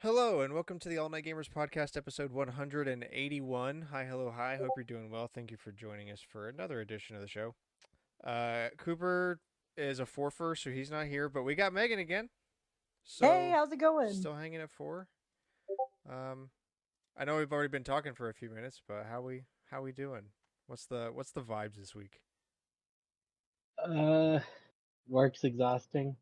Hello and welcome to the All Night Gamers Podcast, episode 181. Hi, hello, hi. Hope you're doing well. Thank you for joining us for another edition of the show. Cooper is a forfer, so he's not here, but we got Megan again. Hey, So how's it going? still hanging at four. Um, I know we've already been talking for a few minutes, but how we doing? What's the vibes this week? Uh, Work's exhausting,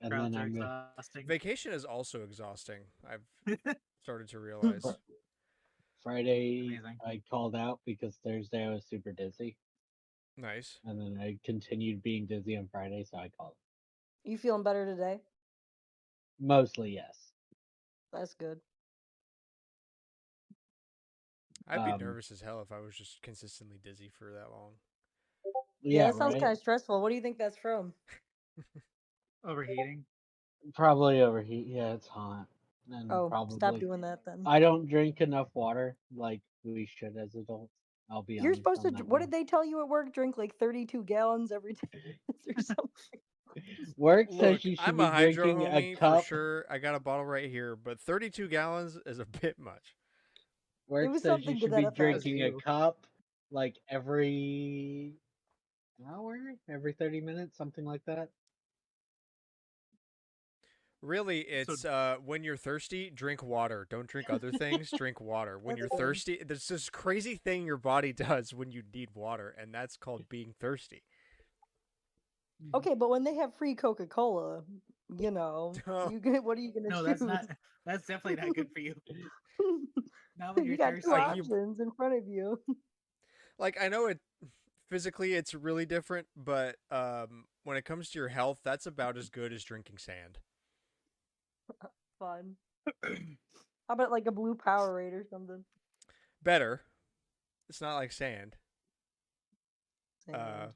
and then Crowds are I'm exhausting. Vacation is also exhausting. I've started to realize. Friday. Amazing. I called out because Thursday I was super dizzy, Nice. and then I continued being dizzy on Friday, so I called. You feeling better today? Mostly yes. That's good. I'd be Um, nervous as hell if I was just consistently dizzy for that long. Yeah, Yeah, that sounds right. kind of stressful. What do you think that's from? Overheating. Probably overheat. Yeah, it's hot, and Oh, stop probably doing that then. I don't drink enough water like we should as adults. I'll be You're honest supposed to. on that What one. did they tell you at work? Drink like 32 gallons every 10 minutes or something. Work Look, says you should I'm be a hydro drinking a homie for cup. sure. I got a bottle right here, but 32 gallons is a bit much. It Work was says you something to should that be effect. drinking a you. cup like every hour, every 30 minutes, something like that. Really, it's when you're thirsty, drink water. Don't drink other things. Drink water. When That's you're good. thirsty, there's this crazy thing your body does when you need water, and that's called being thirsty. Okay, but when they have free Coca-Cola, you know, Oh. you get. What are you gonna No, choose? that's not. That's definitely not good for you. Not when You you're got two thirsty. options in front of you. Like I know it physically, it's really different, but when it comes to your health, that's about as good as drinking sand. Fun. How about like a blue Powerade or something? Better. It's not like sand. Sand.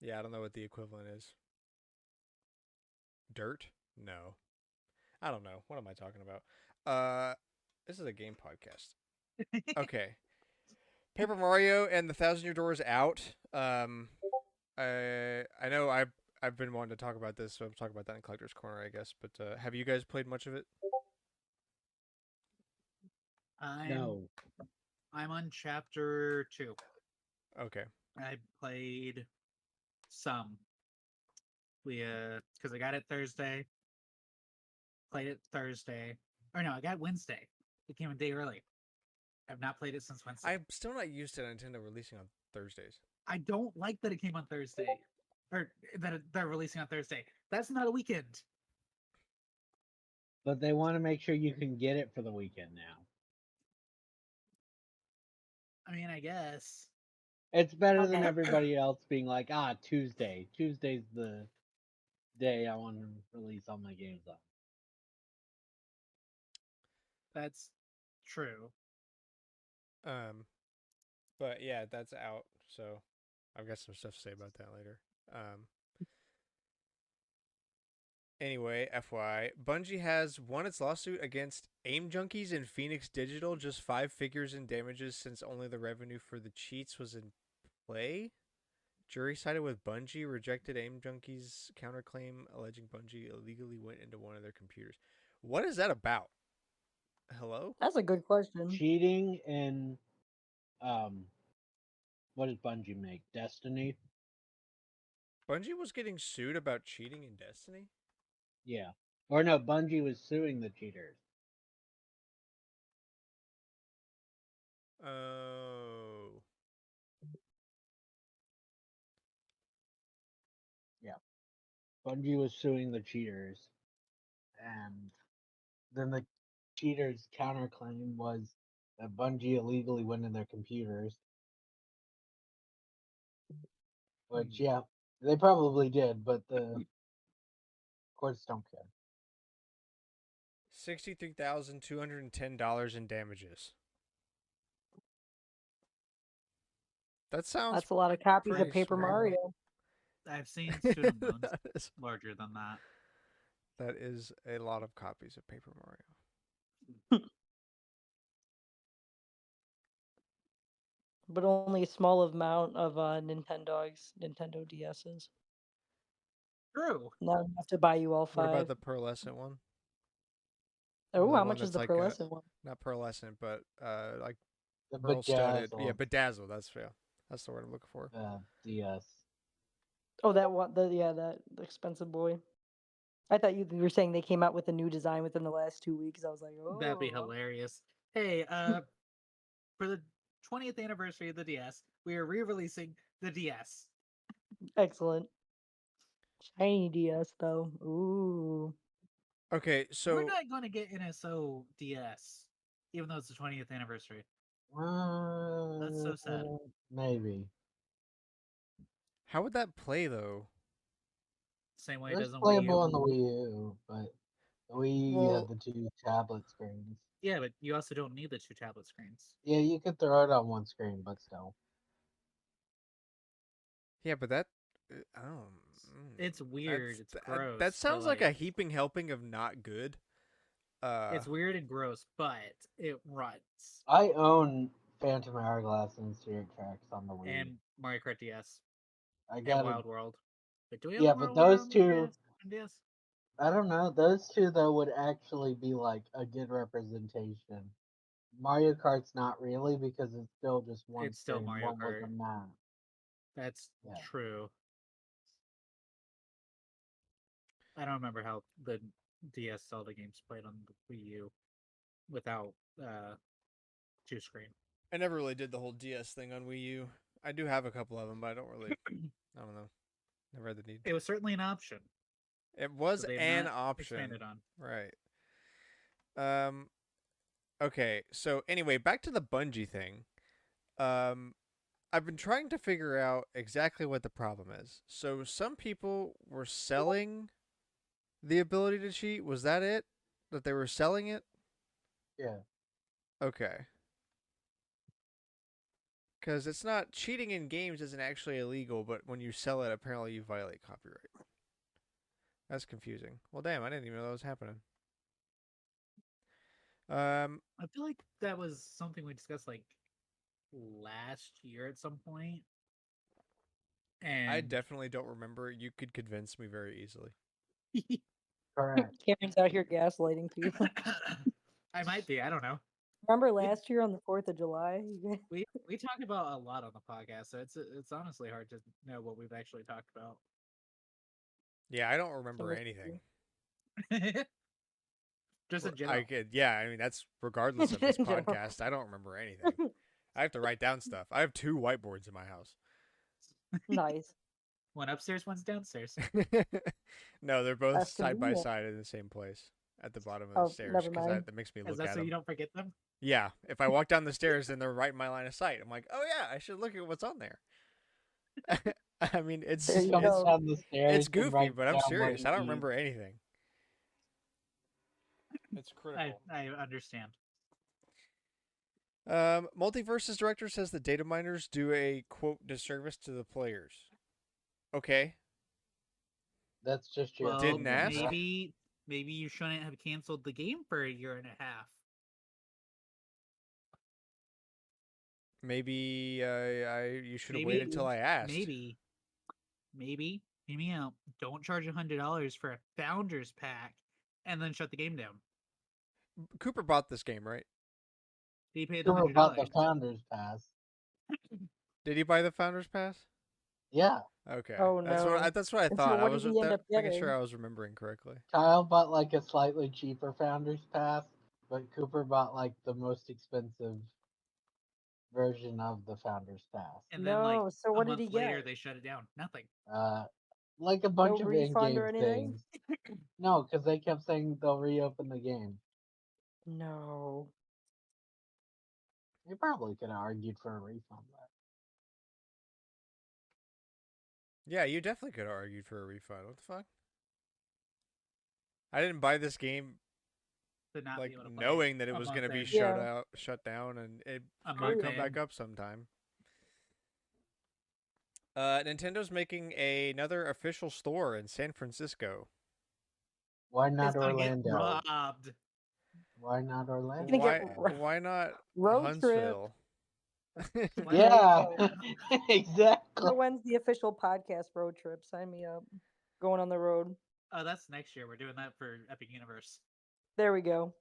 Yeah, I don't know what the equivalent is. Dirt? No. I don't know. What am I talking about? This is a game podcast. Okay. Paper Mario and the Thousand Year Door is out. I know I've been wanting to talk about this, so I'm talking about that in Collector's Corner, I guess. But have you guys played much of it? No. I'm on chapter 2. Okay. I played some. We because I got it Thursday. Played it Thursday. Or no, I got Wednesday. It came a day early. I've not played it since Wednesday. I'm still not used to Nintendo releasing on Thursdays. I don't like that it came on Thursday, or that they're releasing on Thursday. That's not a weekend. But they want to make sure you can get it for the weekend now. I mean, I guess. It's better than Okay. everybody else being like, Tuesday. Tuesday's the day I want to release all my games on. That's true. But yeah, that's out. So I've got some stuff to say about that later. Anyway, FYI, Bungie has won its lawsuit against Aim Junkies and Phoenix Digital, just 5 figures in damages since only the revenue for the cheats was in play. Jury sided with Bungie, rejected Aim Junkies' counterclaim, alleging Bungie illegally went into one of their computers. What is that about? Hello? That's a good question. Cheating in, what does Bungie make? Destiny? Bungie was getting sued about cheating in Destiny? Yeah. Or no, Bungie was suing the cheaters. Oh. Yeah. Bungie was suing the cheaters. And then the cheaters' counterclaim was that Bungie illegally went in their computers. Which, yeah, they probably did, but the courts don't care. $63,210 in damages. That sounds That's a lot of copies pretty of Paper small. Mario. I've seen student loans that, is, larger than that. that is a lot of copies of Paper Mario. But only a small amount of Nintendo DSs. True. Not enough to buy you all What about 5. the pearlescent one? Oh, The how one much is that's the like pearlescent one? not pearlescent, but like The pearl studded. Yeah, Bedazzled bedazzled. That's the word I'm looking for. DS. Oh, that one. That expensive boy. I thought you were saying they came out with a new design within the last 2 weeks. I was like, oh, That'd be hilarious. Hey, for the 20th anniversary of the DS, we are re-releasing the DS. excellent. Shiny DS though. Ooh. Okay, We're so not going to get NSO DS, even though it's the 20th anniversary. That's so sad. Maybe. how would that play though? Same way it It's does on Wii playable U. on the Wii U, but the Wii U had Well, the 2 tablet screens. Yeah, but you also don't need the 2 tablet screens. Yeah, you could throw it on one screen, but still. yeah, but that oh, It's weird. It's gross. that but, sounds like a like, heaping helping of not good. It's weird and gross, but it runs. I own Phantom Hourglass and Spirit Tracks on the Wii. And Mario Kart DS I and got it. Wild World. But do we Yeah, have but Wild World those on the two, DS? I don't know. Those two though would actually be like a good representation. Mario Kart's not really because it's still just one It's still screen, Mario one with Kart. a map. That's Yeah. true. I don't remember how the DS Zelda games played on the Wii U without two screen. I never really did the whole DS thing on Wii U. I do have a couple of them, but I don't really. I don't know. Never had the need. It was certainly an option. It was They've an not option, expanded on. right? Okay. So anyway, back to the Bungie thing. Um, I've been trying to figure out exactly what the problem is. So some people were selling the ability to cheat. Was that it? That they were selling it? Yeah. Okay. Because it's not cheating in games isn't actually illegal, but when you sell it, apparently you violate copyright. That's confusing. Well, damn, I didn't even know that was happening. I feel like that was something we discussed like last year at some point. And I definitely don't remember. You could convince me very easily. Correct. Karen's out here gaslighting people. I might be. I don't know. Remember last year on the 4th of July? We talk about a lot on the podcast, so it's honestly hard to know what we've actually talked about. Yeah, I don't remember it's anything. Just in general. I could, yeah. I mean, that's regardless of this In general. podcast. I don't remember anything. I have to write down stuff. I have 2 whiteboards in my house. Nice. One upstairs, one's downstairs. No, they're both That's side by convenient. side in the same place at the bottom of Oh, the stairs never because mind. that makes me Is look that at so them. you don't forget them? Yeah, if I walk down the stairs and they're right in my line of sight, I'm like, oh yeah, I should look at what's on there. I mean, There you Jump go. down the stairs it's and goofy, write but I'm down what serious. you I don't eat. remember anything. It's critical. I understand. Multiverses director says the data miners do a quote disservice to the players. Okay. That's just your Well, Didn't opinion, ask. right? maybe you shouldn't have canceled the game for a year and a half. Maybe you should have waited till I asked. Maybe, hear me out. Don't charge $100 for a founders pack and then shut the game down. Cooper bought this game, right? He paid the Who about $100. the Founders Pass? Did he buy the Founders Pass? Yeah. Okay. Oh, That's no. what I And so thought. what I was did he end up making getting? sure I was remembering correctly. Kyle bought like a slightly cheaper Founders Pass, but Cooper bought like the most expensive version of the Founders Pass. And then, like, No, so a what did he month later, get? they shut it down. Nothing. Like a bunch No of refund in-game or anything? things. No, because they kept saying they'll reopen the game. No. They probably could have argued for a refund. Yeah, you definitely could have argued for a refund. What the fuck? I didn't buy this game To not like be able to play knowing that it a was month going to be in. shut down, and it A could month come in. back up sometime. Nintendo's making another official store in San Francisco. Why It's not gonna get Orlando? robbed. Why not Orlando? Gonna get Why not road trip. Huntsville? Yeah, So exactly. when's the official podcast road trip? Sign me up. Going on the road. Oh, that's next year. We're doing that for Epic Universe. There we go.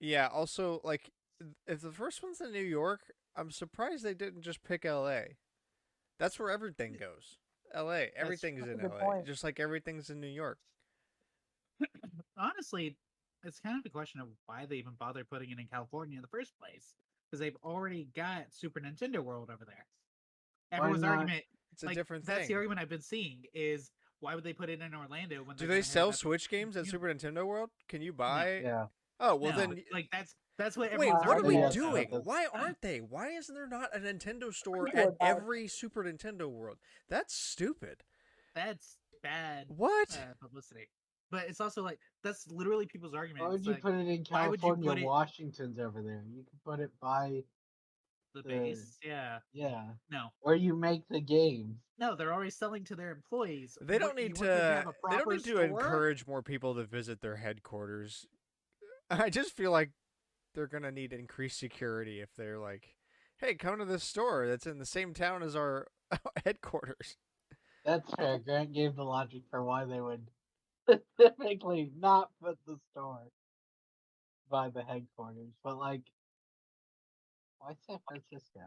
Yeah. Also, like, if the first one's in New York, I'm surprised they didn't just pick L.A. That's where everything goes. L.A. Everything's That's a in good L.A. point. Just like everything's in New York. Honestly, it's kind of a question of why they even bother putting it in California in the first place, because they've already got Super Nintendo World over there. Why Everyone's not? argument, It's a like different that's the thing. argument I've been seeing, is why would they put it in Orlando when Do they're they going to have sell that Switch games at uni- Super Nintendo World? Can you No, buy? Yeah. Oh well, no, then. like that's what Wait, everyone's what I are think we argument yes, is that's though. doing? but that's Why aren't they? Why isn't there not a Nintendo store people at would buy it. every Super Nintendo World? That's stupid. That's bad What? publicity. But it's also like that's literally people's argument. why would It's you like, put it in why would you California? put it Washington's over there. You could put it by the the base? Yeah, yeah, no, where you make the games. no, they're already selling to their employees. They What don't you need want them to to. have a They don't proper need to store? encourage more people to visit their headquarters. I just feel like they're gonna need increased security if they're like, "Hey, come to this store that's in the same town as our headquarters." That's fair. Grant gave the logic for why they would specifically not put the store by the headquarters, but like, why San Francisco?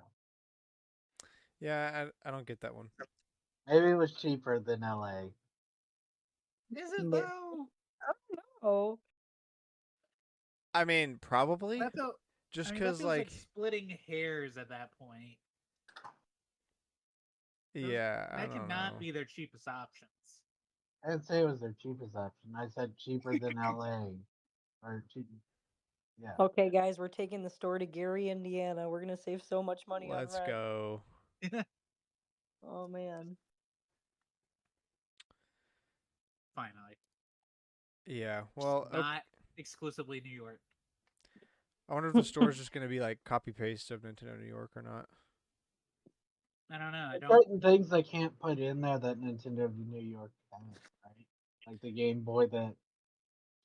Yeah, I don't get that one. Maybe it was cheaper than LA. Is it Ma- though? I don't know. I mean, probably That felt. just I mean, that because, feels like like, splitting hairs at that point. yeah, I That don't cannot know. be their cheapest options. I didn't say it was their cheapest option. I said cheaper than LA or cheap. Yeah, Okay, guys, we're taking the store to Gary, Indiana. We're gonna save so much money on Let's rent. go. Oh man. Finally, Yeah. Well, not exclusively New York. I wonder if the store is just gonna be like copy paste of Nintendo New York or not. I don't know. I there's don't. certain things they can't put in there that Nintendo of New York has, right? Like the Game Boy that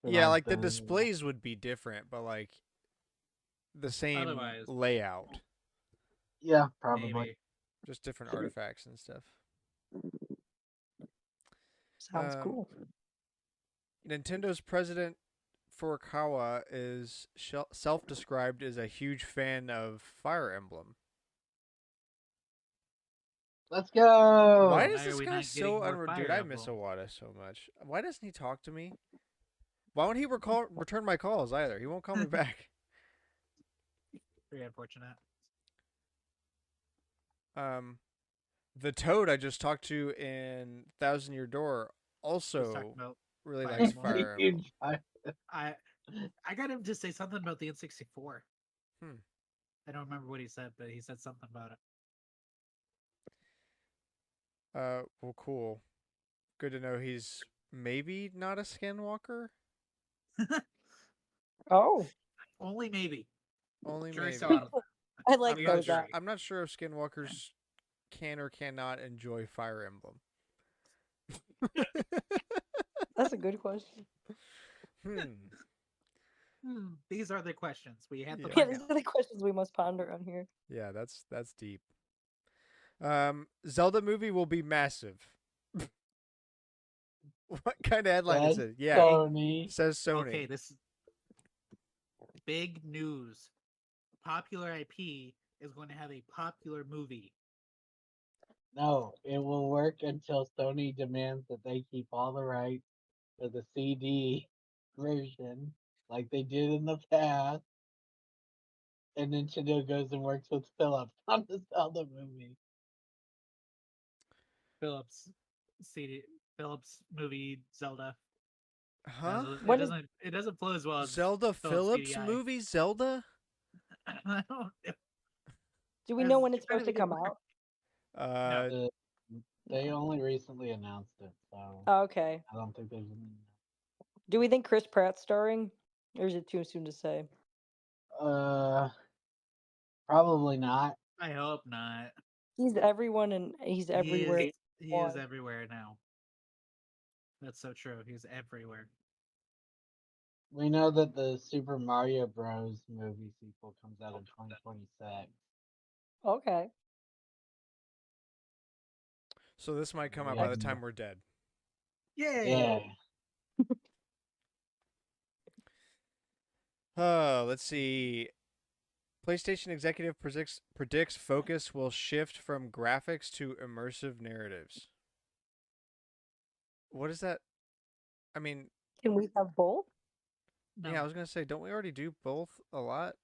Yeah, survived like the displays would be different, but like the same Otherwise, layout, yeah, probably. maybe. just different artifacts and stuff. Sounds cool. Nintendo's president Furukawa is self-described as a huge fan of Fire Emblem. Let's Why go. is Why are this we guy not so getting more Dude, Fire I miss Emblem? Iwata so much. Why doesn't he talk to me? Why won't he return my calls either? He won't call me back. Very unfortunate. The Toad I just talked to in Thousand Year Door Just talking also about really Fire likes Emblem. Fire Emblem. I got him to say something about the N64. Hmm. I don't remember what he said, but he said something about it. Well, cool. Good to know he's maybe not a skinwalker. Oh, Only maybe. Only Jury's maybe. still out. I like I'm I'm not not, those. sure. I'm not sure if skinwalkers can or cannot enjoy Fire Emblem. That's a good question. These are the questions we have to Yeah. Yeah, find these out. are the questions we must ponder on here. Yeah, that's deep. Zelda movie will be massive. What kind of headline is Said it? Yeah, Sony. says Sony. Okay, this is big news. Popular IP is going to have a popular movie. No, it will work until Sony demands that they keep all the rights for the CD version, like they did in the past. And Nintendo goes and works with Philips on the Zelda movie. Phillips CD Phillips movie Zelda. Huh? When is It doesn't flow as well as Zelda Phillips Phillips CDI. movie Zelda? I don't know. do we As know when it's kind supposed of to come weird. out? Uh, The, they only recently announced it, so Oh, okay. I don't think there's any. Do we think Chris Pratt's starring, or is it too soon to say? Probably not. I hope not. He's everyone and he's everywhere. He is everywhere now. That's so true. He's everywhere. We know that the Super Mario Bros. Movie sequel comes out in 2026. Okay. so this might come out We by have the no- time we're dead. Yay! Yeah. Let's see. PlayStation executive predicts focus will shift from graphics to immersive narratives. What is that? I mean, Can we have both? No, yeah, I was gonna say, don't we already do both a lot?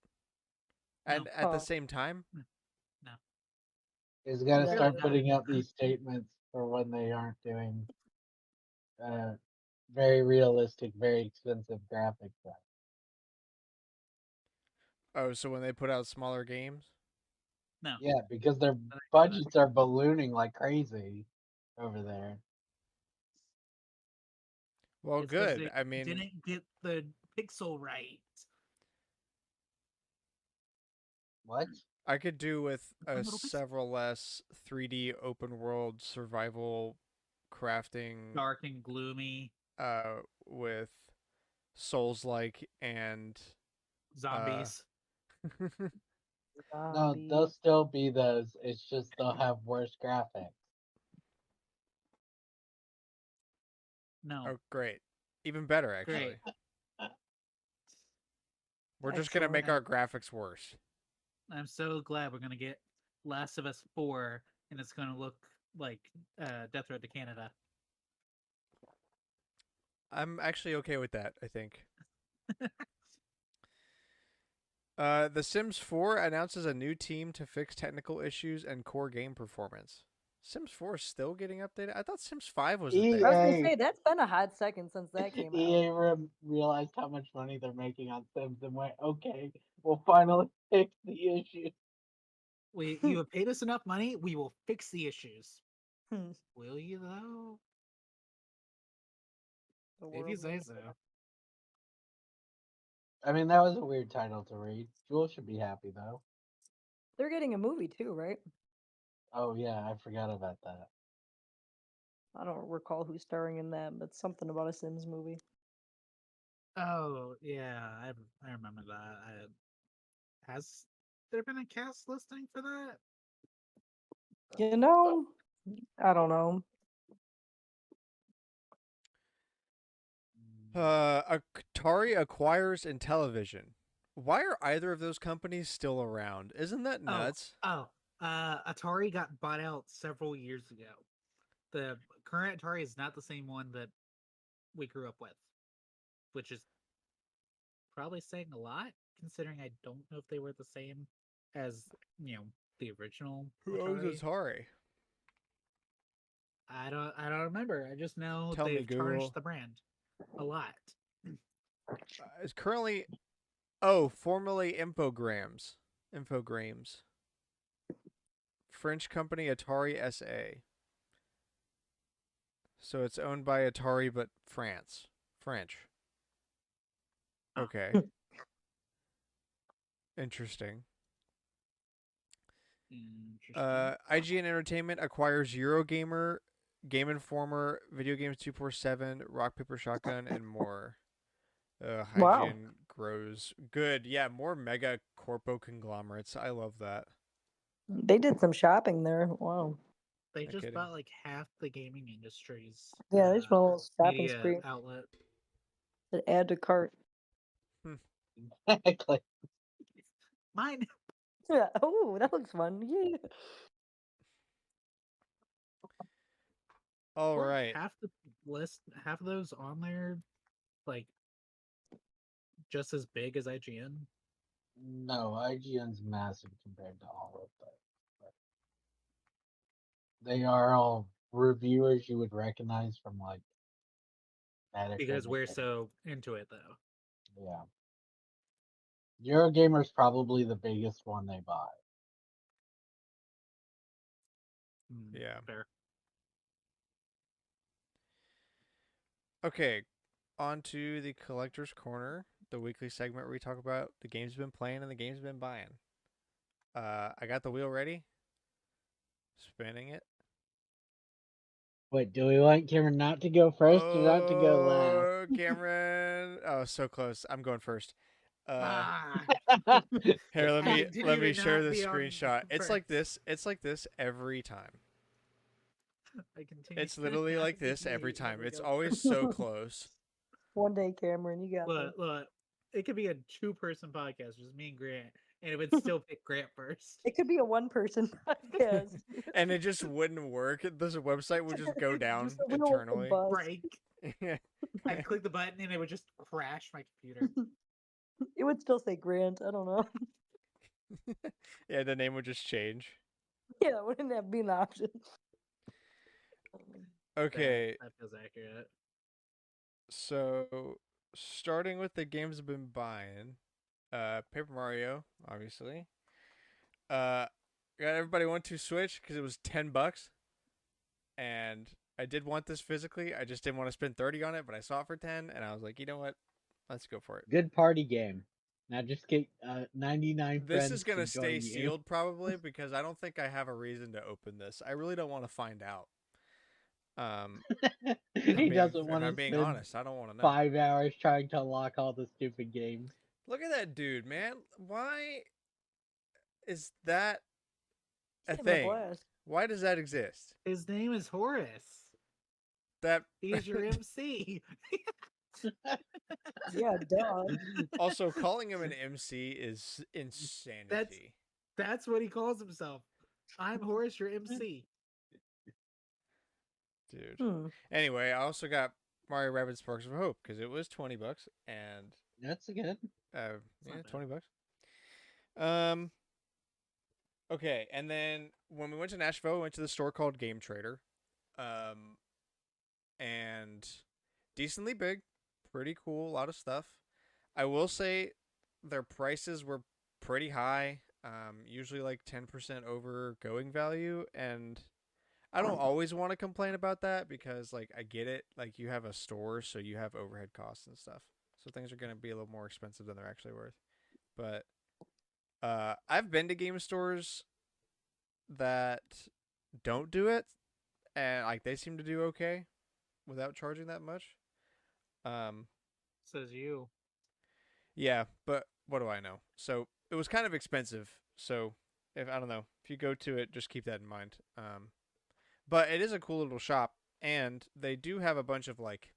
no, And at the Oh. same time? no. He's got to Yeah. start Really, putting out these statements for when they aren't doing very realistic, very expensive graphics. Oh, so when they put out smaller games? no. Yeah, because their I didn't say that. budgets are ballooning like crazy over there. Well, It's because good. they I mean, didn't get the pixel right. What? I could do with One a little pixel. several less 3D open world survival crafting Dark and gloomy with Souls like and uh zombies. No, they'll Zombies. still be those. It's just they'll have worse graphics. No, oh great. Even better actually. great. We're just gonna make Excellent. our graphics worse. I'm so glad we're gonna get Last of Us 4, and it's gonna look like Death Road to Canada. I'm actually okay with that, I think. The Sims 4 announces a new team to fix technical issues and core game performance. Sims 4 is still getting updated? I thought Sims 5 was a thing. I was gonna EA say that's been a hot second since that came out. EA realized how much money they're making on Sims and went, okay, we'll finally fix the issue. You have paid us enough money. We will fix the issues. Hmm. Will you though? The If you world say needs so. that. I mean, that was a weird title to read. Jewel should be happy though. They're getting a movie too, right? Oh yeah, I forgot about that. I don't recall who's starring in that, but something about a Sims movie. Oh yeah, I remember that. Has there been a cast listing for that? You know, I don't know. Atari acquires Intellivision. Why are either of those companies still around? Isn't that Oh, nuts? Atari got bought out several years ago. The current Atari is not the same one that we grew up with, which is probably saying a lot, considering I don't know if they were the same as the original Who owns Atari. Atari? I don't remember. I just know Tell me, they've Google. tarnished the brand a lot. It's currently formerly Infogrames. French company Atari SA. So it's owned by Atari but French. Oh. Okay. Interesting. Interesting. IGN Entertainment acquires Eurogamer, Game Informer, Video Games 247, Rock Paper Shotgun, and more. Wow. IGN grows. Good. Yeah, more mega corpo conglomerates. I love that. They did some shopping there. Wow. They No just kidding. bought like half the gaming industry's Yeah, they just went a little shopping media spree. outlet. To add to cart. Exactly. Mine. Yeah. Oh, that looks fun. Yeah. All Weren't right. half of those on there, like just as big as IGN. No, IGN's massive compared to all of them. They are all reviewers you would recognize from like Because we're Metacritic. so into it, though. Yeah. Eurogamer's probably the biggest one they buy. Yeah. Fair. Okay. On to the Collector's Corner, the weekly segment where we talk about the games we've been playing and the games we've been buying. I got the wheel ready. Spinning it. Wait, do we want Cameron not to go first or not to go last? Oh, Cameron. Oh, so close. I'm going first. Ah, Here, let I me continue let me to share not this be on screenshot. It's like first. this. It's like this every time. I continue. It's literally not like to this every be time. able to It's go always first. so close. One day, Cameron, you got this. Look, it could be a 2-person podcast, just me and Grant, and it would still pick Grant first. It could be a one-person podcast. And it just wouldn't work. This website would just go down Just a wheel with the eternally. bus. Break. I'd click the button and it would just crash my computer. It would still say Grant. I don't know. Yeah, the name would just change. Yeah, that wouldn't have been an option. Okay, That feels accurate. so starting with the games I've been buying, Paper Mario, obviously. Got everybody want to Switch because it was $10, and I did want this physically. I just didn't want to spend 30 on it, but I saw it for 10, and I was like, you know what? Let's go for it. Good party game. Now just get 99 This friends is gonna to stay join you. sealed probably because I don't think I have a reason to open this. I really don't want to find out. He doesn't want If to I'm being spend honest, I don't want to know. 5 hours trying to unlock all the stupid games. Look at that dude, man. Why is that a Having a thing? blast. Why does that exist? His name is Horace. That He's your MC. Yeah, duh. also calling him an MC is insanity. That's what he calls himself. I'm Horace, your MC. Dude. Hmm. Anyway, I also got Mario Rabbids Sparks of Hope because it was $20 and That's good. yeah, not bad. $20. Okay, and then when we went to Nashville, we went to the store called Game Trader. And decently big, pretty cool, a lot of stuff. I will say their prices were pretty high, usually like 10% over going value, and I don't always want to complain about that because like I get it, like you have a store, so you have overhead costs and stuff. So things are going to be a little more expensive than they're actually worth. But I've been to game stores that don't do it, and like they seem to do okay without charging that much. Says you. Yeah, but what do I know? So it was kind of expensive. So if I don't know, if you go to it, just keep that in mind. But it is a cool little shop, and they do have a bunch of like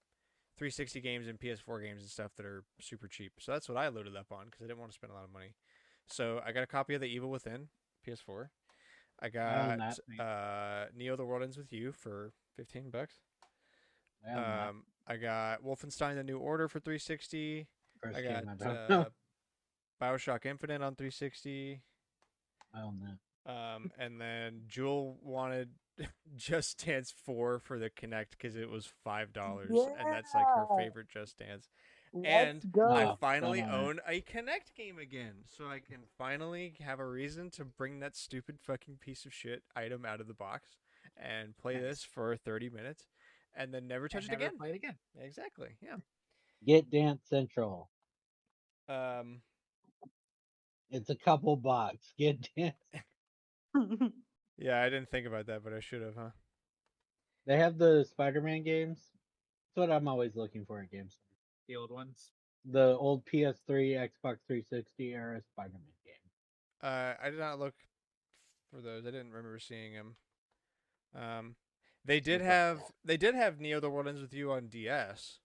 360 games and PS4 games and stuff that are super cheap. So that's what I loaded up on because I didn't want to spend a lot of money. So I got a copy of The Evil Within PS4. I got Neo: The World Ends with You for $15. I got Wolfenstein: The New Order for 360. First I game got I don't know. BioShock Infinite on 360. I don't know. And then Jewel wanted Just Dance 4 for the Kinect because it was $5, and that's like her Yeah. favorite Just Dance. Let's And go. I Wow, finally don't own own a Kinect game again, so I can finally have a reason to bring that stupid fucking piece of shit item out of the box and play Nice. this for 30 minutes, and then never touch And it never again. play it again. Exactly. Yeah. Get Dance Central. Um. It's a couple bucks. Get Dance. Yeah, I didn't think about that, but I should have, huh? They have the Spider-Man games. That's what I'm always looking for at games. The old ones. The old PS3, Xbox 360 era Spider-Man game. I did not look for those. I didn't remember seeing them. They did Super have cool. Neo: The World Ends with You on DS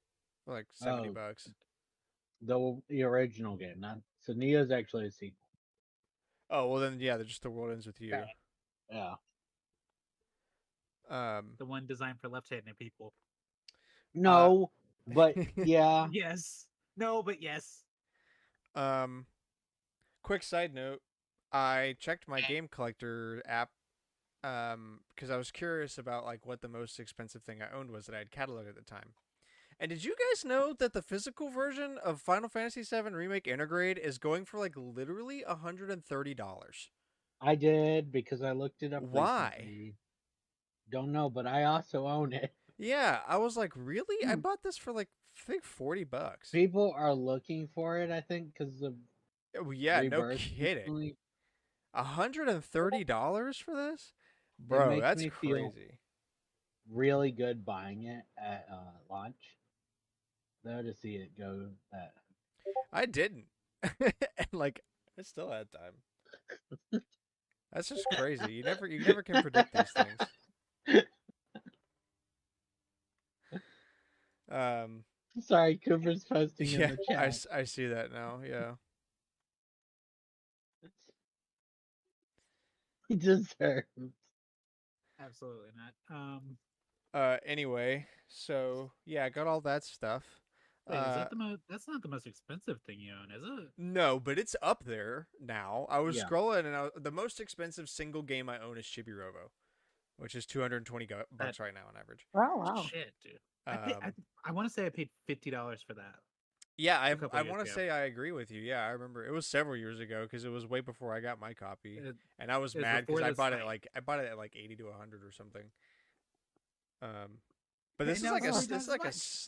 for like $70. The original game, not so Neo's actually a sequel. Oh well, then yeah, they're just The World Ends with You. Yeah. The one designed for left-handed people. No, but yeah. Yes. No, but yes. Quick side note: I checked my game collector app because I was curious about like what the most expensive thing I owned was that I had cataloged at the time. And did you guys know that the physical version of Final Fantasy VII Remake Intergrade is going for like literally $130? I did because I looked it up. Why? Recently. Don't know, but I also own it. Yeah, I was like, really? I bought this for like I think $40. People are looking for it, I think, because of Oh, yeah, no Rebirth kidding. recently. $130 for this? It Bro, makes that's me feel crazy. really good buying it at launch. Though to see it go that. I didn't. And like I still had time. That's just crazy. You never can predict these things. Sorry, Cooper's posting in Yeah, the chat. I see that now. Yeah. He deserves. Absolutely not. Anyway, so yeah, I got all that stuff. Wait, is Uh, that the most? That's not the most expensive thing you own, is it? no, but it's up there now. I was Yeah. scrolling, and the most expensive single game I own is Chibi Robo, which is 220 That bucks right now on average. Oh wow. shit, dude. I paid. Um, I want to say I paid $50 for that yeah, a couple I years want to ago. say I agree with you. Yeah, I remember it was several years ago because it was way before I got my copy, It, and I was it was mad because before this hype. I bought it at like 80 to 100 or something. But And now it's Oh. 3 times as much. this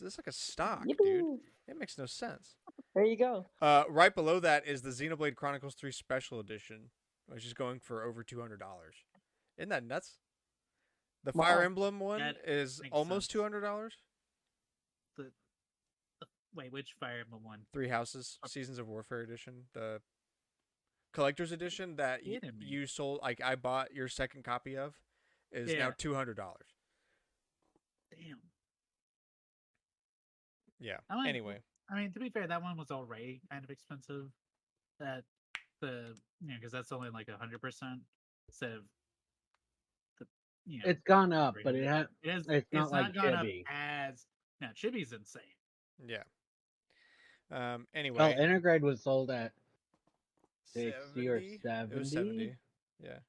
is like a stock, dude. Yippee! It makes no sense. There you go. Right below that is the Xenoblade Chronicles 3 Special Edition, which is going for over $200. Isn't that nuts? The Fire Wow. Emblem one That is makes almost sense. $200. Wait, which Fire Emblem one? Three Houses Seasons of Warfare Edition, the collector's edition that Kidding me. you sold, like I bought your second copy of, is now Yeah. $200. Damn. Yeah. I like. Anyway, I mean, to be fair, that one was already kind of expensive. That because that's only like 100% instead of the It's gone up, but 300. It is. it's not It's like not gone up Chibi. as. No, Chibi's insane. yeah. Well, Anyway, Intergrade was sold at 60 or 70. 70. It was 70. Yeah.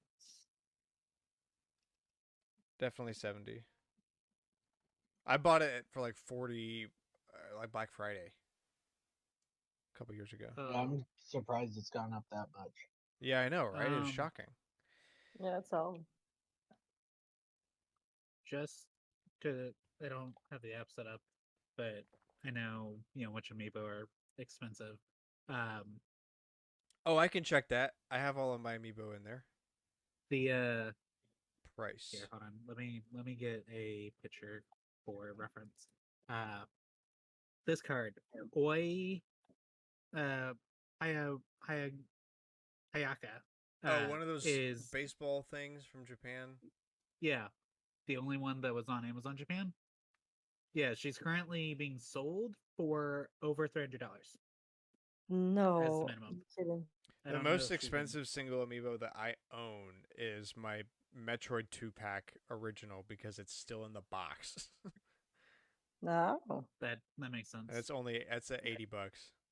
Definitely 70. I bought it for like 40, like Black Friday, a couple years ago. Yeah, I'm surprised it's gone up that much. Yeah, I know, right? It's Um, shocking. Yeah, that's all. just to I don't have the app set up, but I know which amiibo are expensive. Um, Oh, I can check that. I have all of my amiibo in there. the Price. here, hold on. Let me get a picture for reference. This card, Oi, Haya, Haya, Hayaka. Oh, one of those is baseball things from Japan. yeah, the only one that was on Amazon Japan. Yeah, she's currently being sold for over $300 as the No. minimum. You kidding? I The don't know most if she's been- expensive single amiibo that I own is my Metroid 2-pack original because it's still in the box. No. that makes sense. And it's at $80.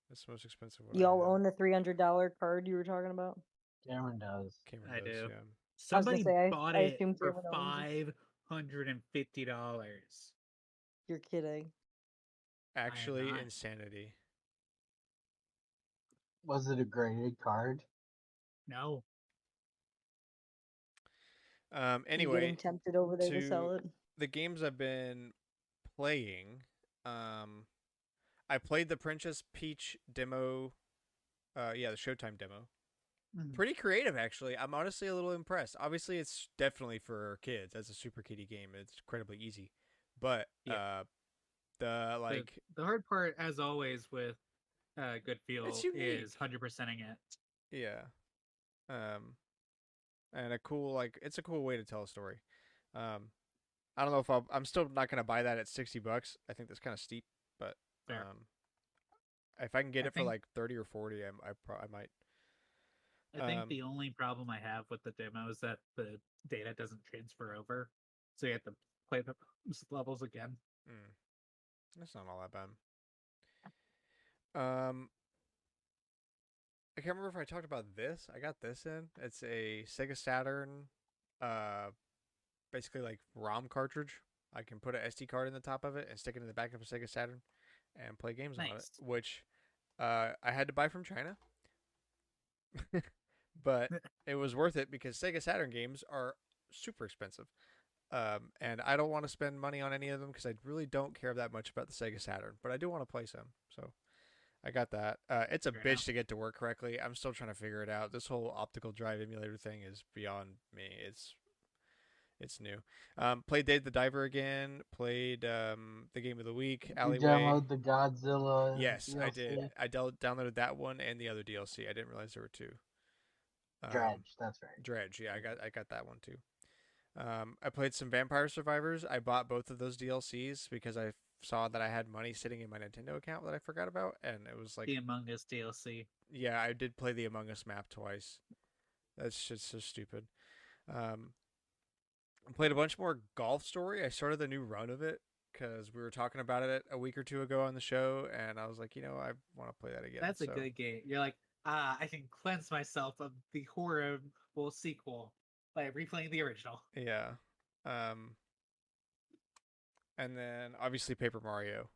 That's the most expensive one. Y'all own the $300 card you were talking about? Cameron does. Cameron I does, do. yeah. Somebody say, bought I it assume for Cameron owns $550. You're kidding. Actually, not. insanity. Was it a graded card? No. You Anyway, getting tempted over there to sell to it? the games I've been playing, I played the Princess Peach demo. The Showtime demo. Mhm. Pretty creative, actually. I'm honestly a little impressed. Obviously, it's definitely for kids. As a super kiddie game, it's incredibly easy. But Yeah. the the hard part, as always, with Good Feel It's is unique. 100%ing it. Yeah. And it's a cool way to tell a story. I don't know if I'm still not gonna buy that at $60. I think that's kind of steep, but Fair. if I can get I it for think- like 30 or 40, I might. I think the only problem I have with the demo is that the data doesn't transfer over, so you have to play the levels again. That's not all that bad. I can't remember if I talked about this. I got this in. It's a Sega Saturn, basically like ROM cartridge. I can put an SD card in the top of it and stick it in the back of a Sega Saturn and play games on it, Nice. which I had to buy from China. But it was worth it because Sega Saturn games are super expensive. And I don't want to spend money on any of them because I really don't care that much about the Sega Saturn, but I do want to play some. So I got that. It's a Fair bitch enough. to get to work correctly. I'm still trying to figure it out. This whole optical drive emulator thing is beyond me. It's new. Played Dave the Diver again. Played the game of the week, You Alleyway. download the Godzilla. Yes, I DLC? did. I downloaded that one and the other DLC. I didn't realize there were two. Dredge, that's right. Dredge, yeah, I got that one too. I played some Vampire Survivors. I bought both of those DLCs because I saw that I had money sitting in my Nintendo account that I forgot about, and it was like, The Among Us DLC. yeah, I did play the Among Us map twice. That's just so stupid. I played a bunch more Golf Story. I started the new run of it because we were talking about it a week or two ago on the show, and I was like, I want to play that again. That's a so. good game. You're like, I can cleanse myself of the horrible sequel by replaying the original. Yeah. And then obviously Paper Mario.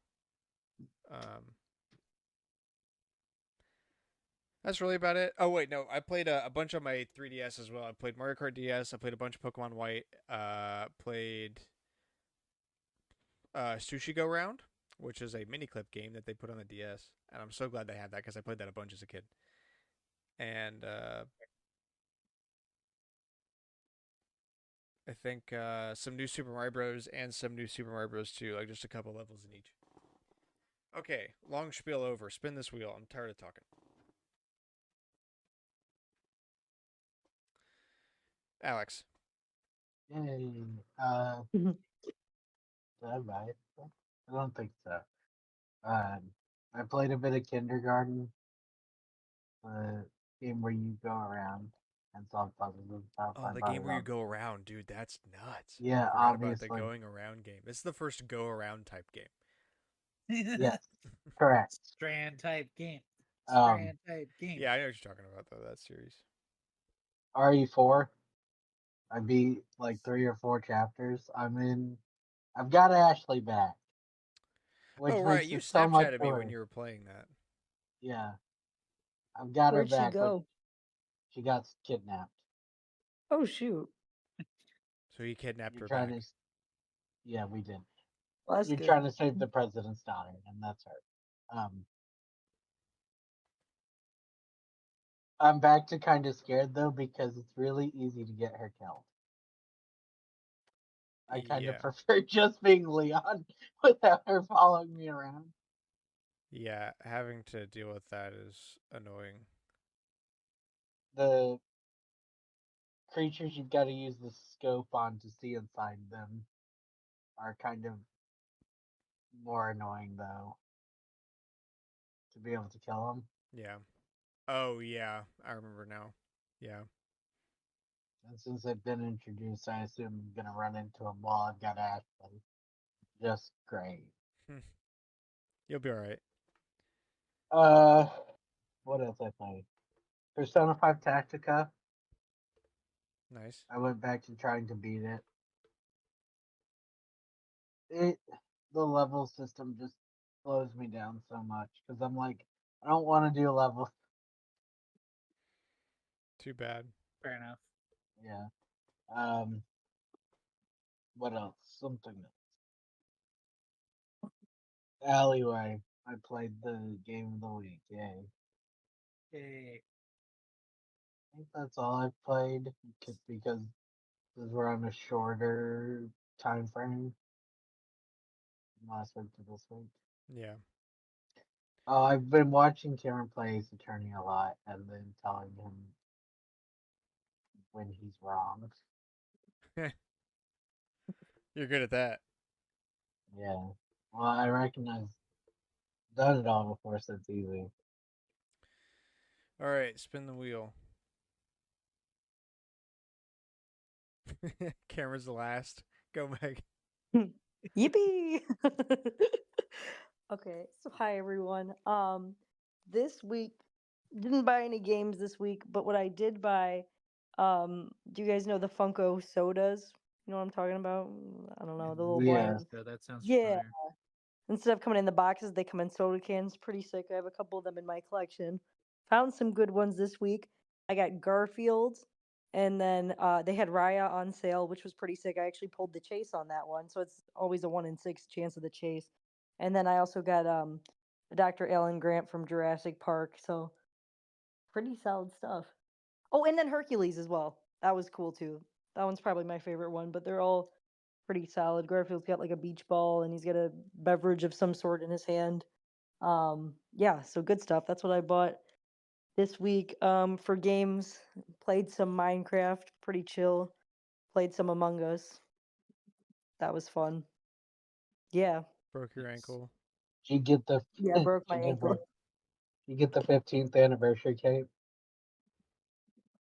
That's really about it. Oh wait, no, I played a bunch on my 3DS as well. I played Mario Kart DS. I played a bunch of Pokemon White. Played Sushi Go Round, which is a mini clip game that they put on the DS, and I'm so glad they had that because I played that a bunch as a kid. And I think some new Super Mario Bros. And some new Super Mario Bros. 2, like just a couple levels in each. Okay, long spiel over. Spin this wheel. I'm tired of talking. Alex. Yay. Mhm. Did I buy it? I don't think so. I played a bit of Kindergarten, the game where you go around and solve puzzles and stuff. Oh, I the bought game it where you on. go around, dude, that's nuts. I Yeah, forgot about the obviously. going around game. This is the first go around type game. Yes, correct. Strand type game. Um, Strand type game. Yeah, I know what you're talking about, though, that series. RE4. I beat like 3 or 4 chapters. I've got Ashley back, which Oh, right. makes You it so much Snapchatted me when worse. you were playing that. Yeah, I've got her Where'd she back, but go? she got kidnapped. Oh shoot. So he kidnapped You're her trying back. to, yeah, we did. Well, that's You're good. trying to save the president's daughter, and that's her. I'm back to kind of scared though because it's really easy to get her killed. I kind of Yeah. prefer just being Leon without her following me around. Yeah, having to deal with that is annoying. The creatures you've got to use the scope on to see inside them are kind of more annoying though to be able to kill them. Yeah. Oh, yeah. I remember now. Yeah. And since they've been introduced, I assume I'm gonna run into them while I've got Ashley. Just great. You'll be alright. Uh, what else I played? Persona 5 Tactica. Nice. I went back to trying to beat it. It the level system just slows me down so much because I'm like, I don't want to do levels. Too bad. Fair enough. Yeah. Um. What else? Something else. Alleyway. I played the game of the week. Yay. Yay. I think that's all I've played because we're on a shorter time frame from last week to this week. Yeah. I've been watching Cameron play Ace Attorney a lot and then telling him when he's wrong. You're good at that. Yeah. Well, I recognize done it all before, so it's easy. Alright, spin the wheel. Camera's the last. Go, Meg. Yippee! Okay, so hi everyone. This week didn't buy any games this week, but what I did buy, do you guys know the Funko sodas? You know what I'm talking about? I don't know, the little Yeah. blind. So that sounds Yeah. familiar. Instead of coming in the boxes, they come in soda cans. Pretty sick. I have a couple of them in my collection. Found some good ones this week. I got Garfield's, and then they had Raya on sale, which was pretty sick. I actually pulled the chase on that one, so it's always a 1 in 6 chance of the chase. And then I also got Dr. Alan Grant from Jurassic Park, so pretty solid stuff. Oh, and then Hercules as well. That was cool too. That one's probably my favorite one, but they're all pretty solid. Garfield's got like a beach ball and he's got a beverage of some sort in his hand. Yeah, so good stuff. That's what I bought this week. For games, played some Minecraft, pretty chill. Played some Among Us. That was fun. Yeah. Broke your Nice. ankle. You get the Yeah, I broke my you get ankle. the you get the 15th anniversary cape.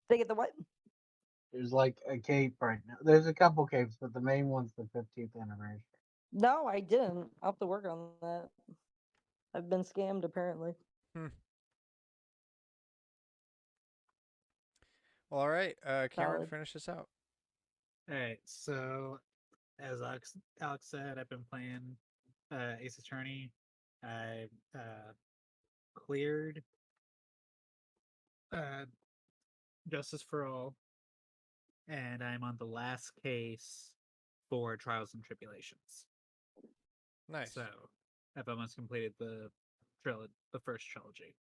They get the what? There's like a cape right now. There's a couple capes, but the main one's the 15th anniversary. No, I didn't. I'll have to work on that. I've been scammed apparently. Hmm. Well, all right. Cameron, Solid. finish this out. All right, so as Alex said, I've been playing Ace Attorney. I cleared uh, Justice for All, and I'm on the last case for Trials and Tribulations. Nice. So I've almost completed the first trilogy.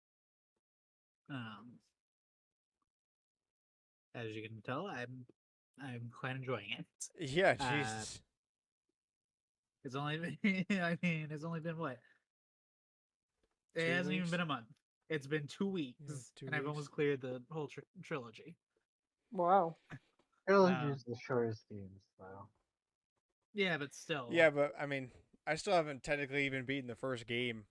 As you can tell, I'm quite enjoying it. Yeah, Jesus. It's only been, I mean, it's only been what? It 2 hasn't even weeks? been a month. It's been 2 weeks, Yeah, 2 and I've weeks. almost cleared the whole trilogy. Wow. Trilogy's the shortest games, though. Yeah, but still. Yeah, but I mean, I still haven't technically even beaten the first game.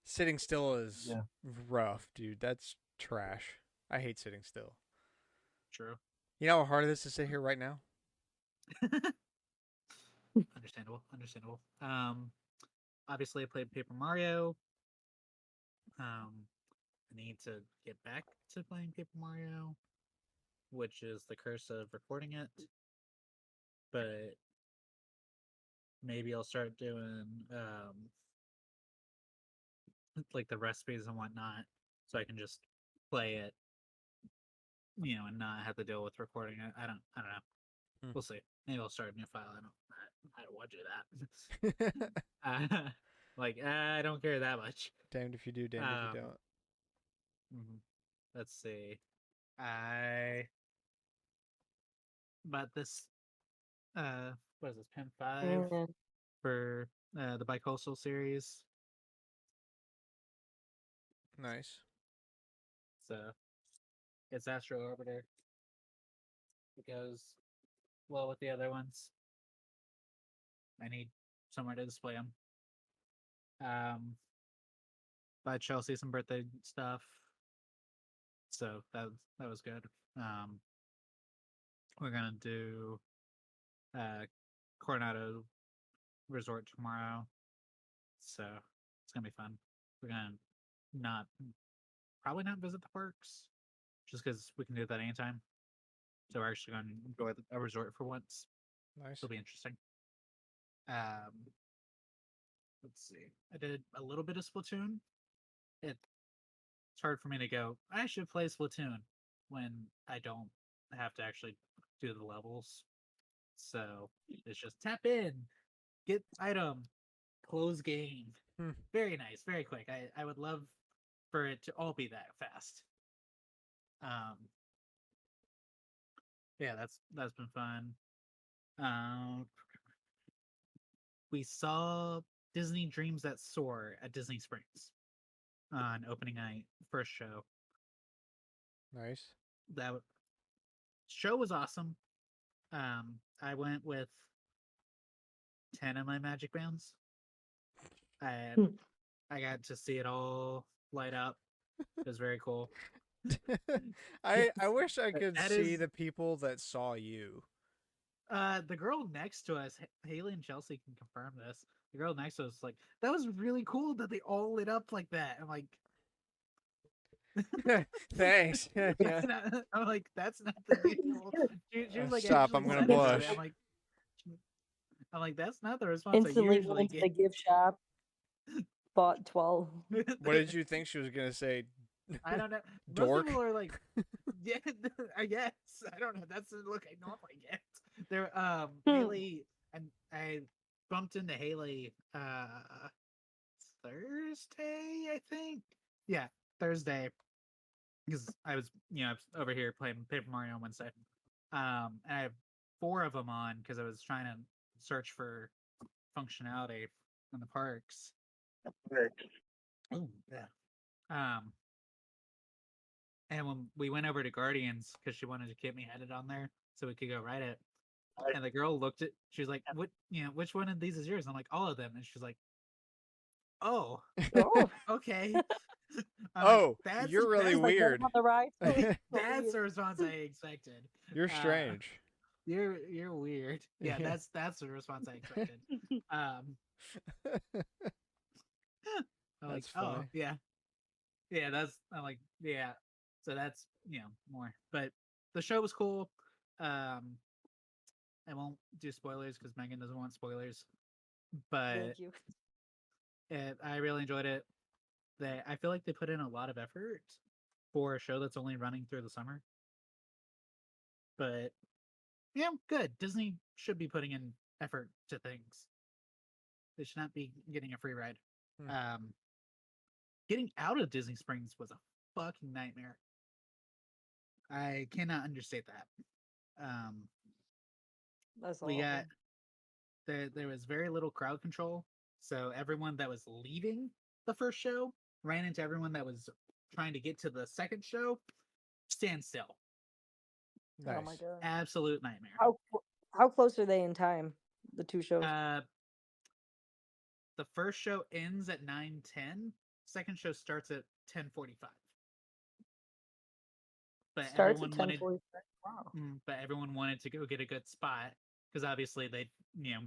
Sitting still is Yeah. rough, dude. That's trash. I hate sitting still. True. You know how hard it is to sit here right now? Understandable. Obviously I played Paper Mario. I need to get back to playing Paper Mario, which is the curse of recording it. But maybe I'll start doing like the recipes and whatnot, so I can just play it, and not have to deal with recording it. I don't know. Hmm. We'll see. Maybe I'll start a new file. I don't want to do that. I don't care that much. Damned if you do, damned if you don't. Let's see. I bought this. What is this? Pen 5 Yeah. for the bicoastal series. Nice. So it's Astro Orbiter. It goes well with the other ones. I need somewhere to display them. Buy Chelsea some birthday stuff. So that was good. We're gonna do Coronado Resort tomorrow, so it's gonna be fun. We're gonna probably not visit the parks, just because we can do that anytime. So we're actually gonna enjoy a resort for once. Nice. It'll be interesting. Let's see. I did a little bit of Splatoon. It's hard for me to go, I should play Splatoon when I don't have to actually do the levels. So it's just tap in, get item, close game. Hmm. Very nice, very quick. I would love for it to all be that fast. Yeah, that's been fun. We saw Disney Dreams That Soar at Disney Springs on opening night, first show. Nice. That show was awesome. I went with 10 of my magic bands. I got to see it all light up. It was very cool. I wish I could That see is- the people that saw you. The girl next to us, Haley and Chelsea can confirm this. The girl next to us was like, that was really cool that they all lit up like that. I'm like, Thanks. Yeah. I'm like, that's not the deal. She was like, Stop, actually I'm gonna sensitive. blush. I'm like, that's not the response I Instantly usually went to get. the gift shop. Bought 12. What did you think she was gonna say? I don't know. Dork. Most people are like, yeah, I guess. I don't know. That's the look I normally get. There, Haley, and I bumped into Haley Thursday, I think. Yeah, Thursday, because I was over here playing Paper Mario on Wednesday. And I have 4 of them on because I was trying to search for functionality in the parks. Oh yeah. And when we went over to Guardians, because she wanted to get me headed on there so we could go ride it, And the girl looked at. She was like, "What? Which one of these is yours?" I'm like, "All of them." And she's like, "Oh, Oh, okay." I'm like, Oh, you're really she's like, "Let him weird. on the ride." That's the response I expected. You're Uh, strange. you're weird. Yeah, Yeah. that's the response I expected. Um, I'm like, That's oh funny. yeah. I'm like, yeah. So that's more. But the show was cool. Um, I won't do spoilers because Megan doesn't want spoilers. But Thank you. I really enjoyed it. I feel like they put in a lot of effort for a show that's only running through the summer. But yeah, good. Disney should be putting in effort to things. They should not be getting a free ride. Hmm. Getting out of Disney Springs was a fucking nightmare. I cannot understate that. Um, That's we awful. got there was very little crowd control, so everyone that was leaving the first show ran into everyone that was trying to get to the second show. Stand still. Oh my Nice. god. Absolute nightmare. How close are they in time? The two shows. The first show ends at 9:10. Second show starts at 10:45. But Starts at everyone wanted 10:45. Wow. but everyone wanted to go get a good spot because obviously they'd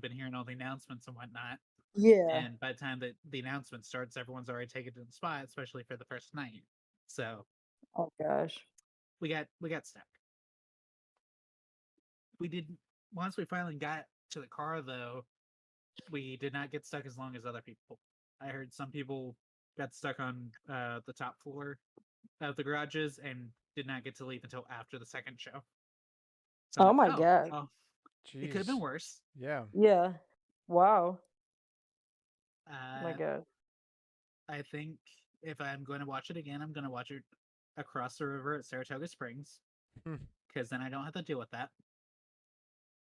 been hearing all the announcements and whatnot. Yeah. And by the time that the announcement starts, everyone's already taken to the spot, especially for the first night. So Oh gosh. we got stuck. We did once we finally got to the car though, we did not get stuck as long as other people. I heard some people got stuck on the top floor of the garages and did not get to leave until after the second show. So I'm Oh like, my oh, god. well, it could have Jeez. been worse. Yeah. Yeah. Wow. Oh my Uh, god. I think if I'm going to watch it again, I'm going to watch it across the river at Saratoga Springs Hmm. because then I don't have to deal with that.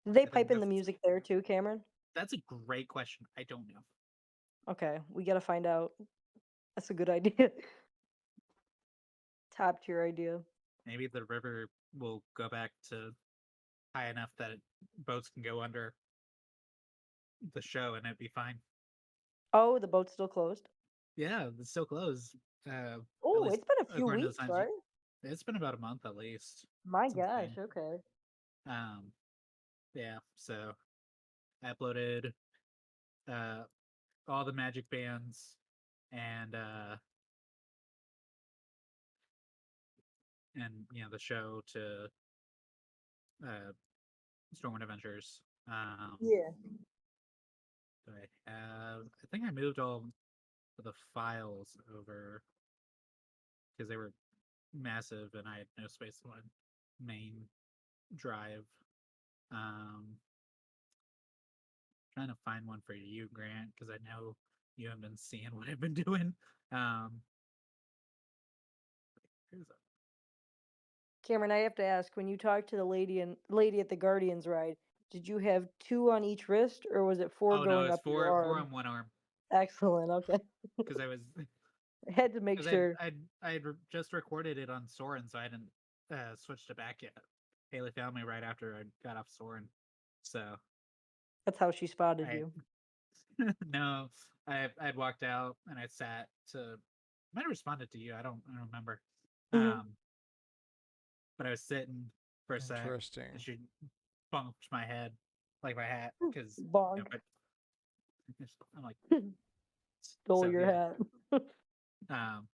Did they I think pipe in the music there too, Cameron? that's a great question. I don't know. Okay, we gotta find out. That's a good idea. Top tier idea. Maybe the river will go back to high enough that boats can go under the show and it'd be fine. Oh, the boat's still closed. Yeah, it's still closed. At Oh, least it's been a few according to the weeks, signs. right? It's been about a month at least. My It's gosh. insane. Okay. Yeah. So I uploaded uh all the Magic bands and the show to uh Stormwind Adventures. Yeah. Do I have? I think I moved all of the files over because they were massive and I had no space on my main drive. Trying to find one for you, Grant, because I know you haven't been seeing what I've been doing. Here's a, Cameron, I have to ask, when you talked to the lady at the Guardians ride, did you have two on each wrist or was it four oh no, going it's up your four arm? on one arm Excellent. Okay. because I was I had to make because sure. I'd just recorded it on Soren, so I hadn't switched it back yet. Haley found me right after I got off Soren, so That's how she spotted I you. no, I'd walked out and I sat to. I might have responded to you. I don't remember. Mhm. But I was sitting for a sec, Interesting. and she bumped my head, like my hat, because Bonk. I'm like, Stole so your yeah. hat. Um,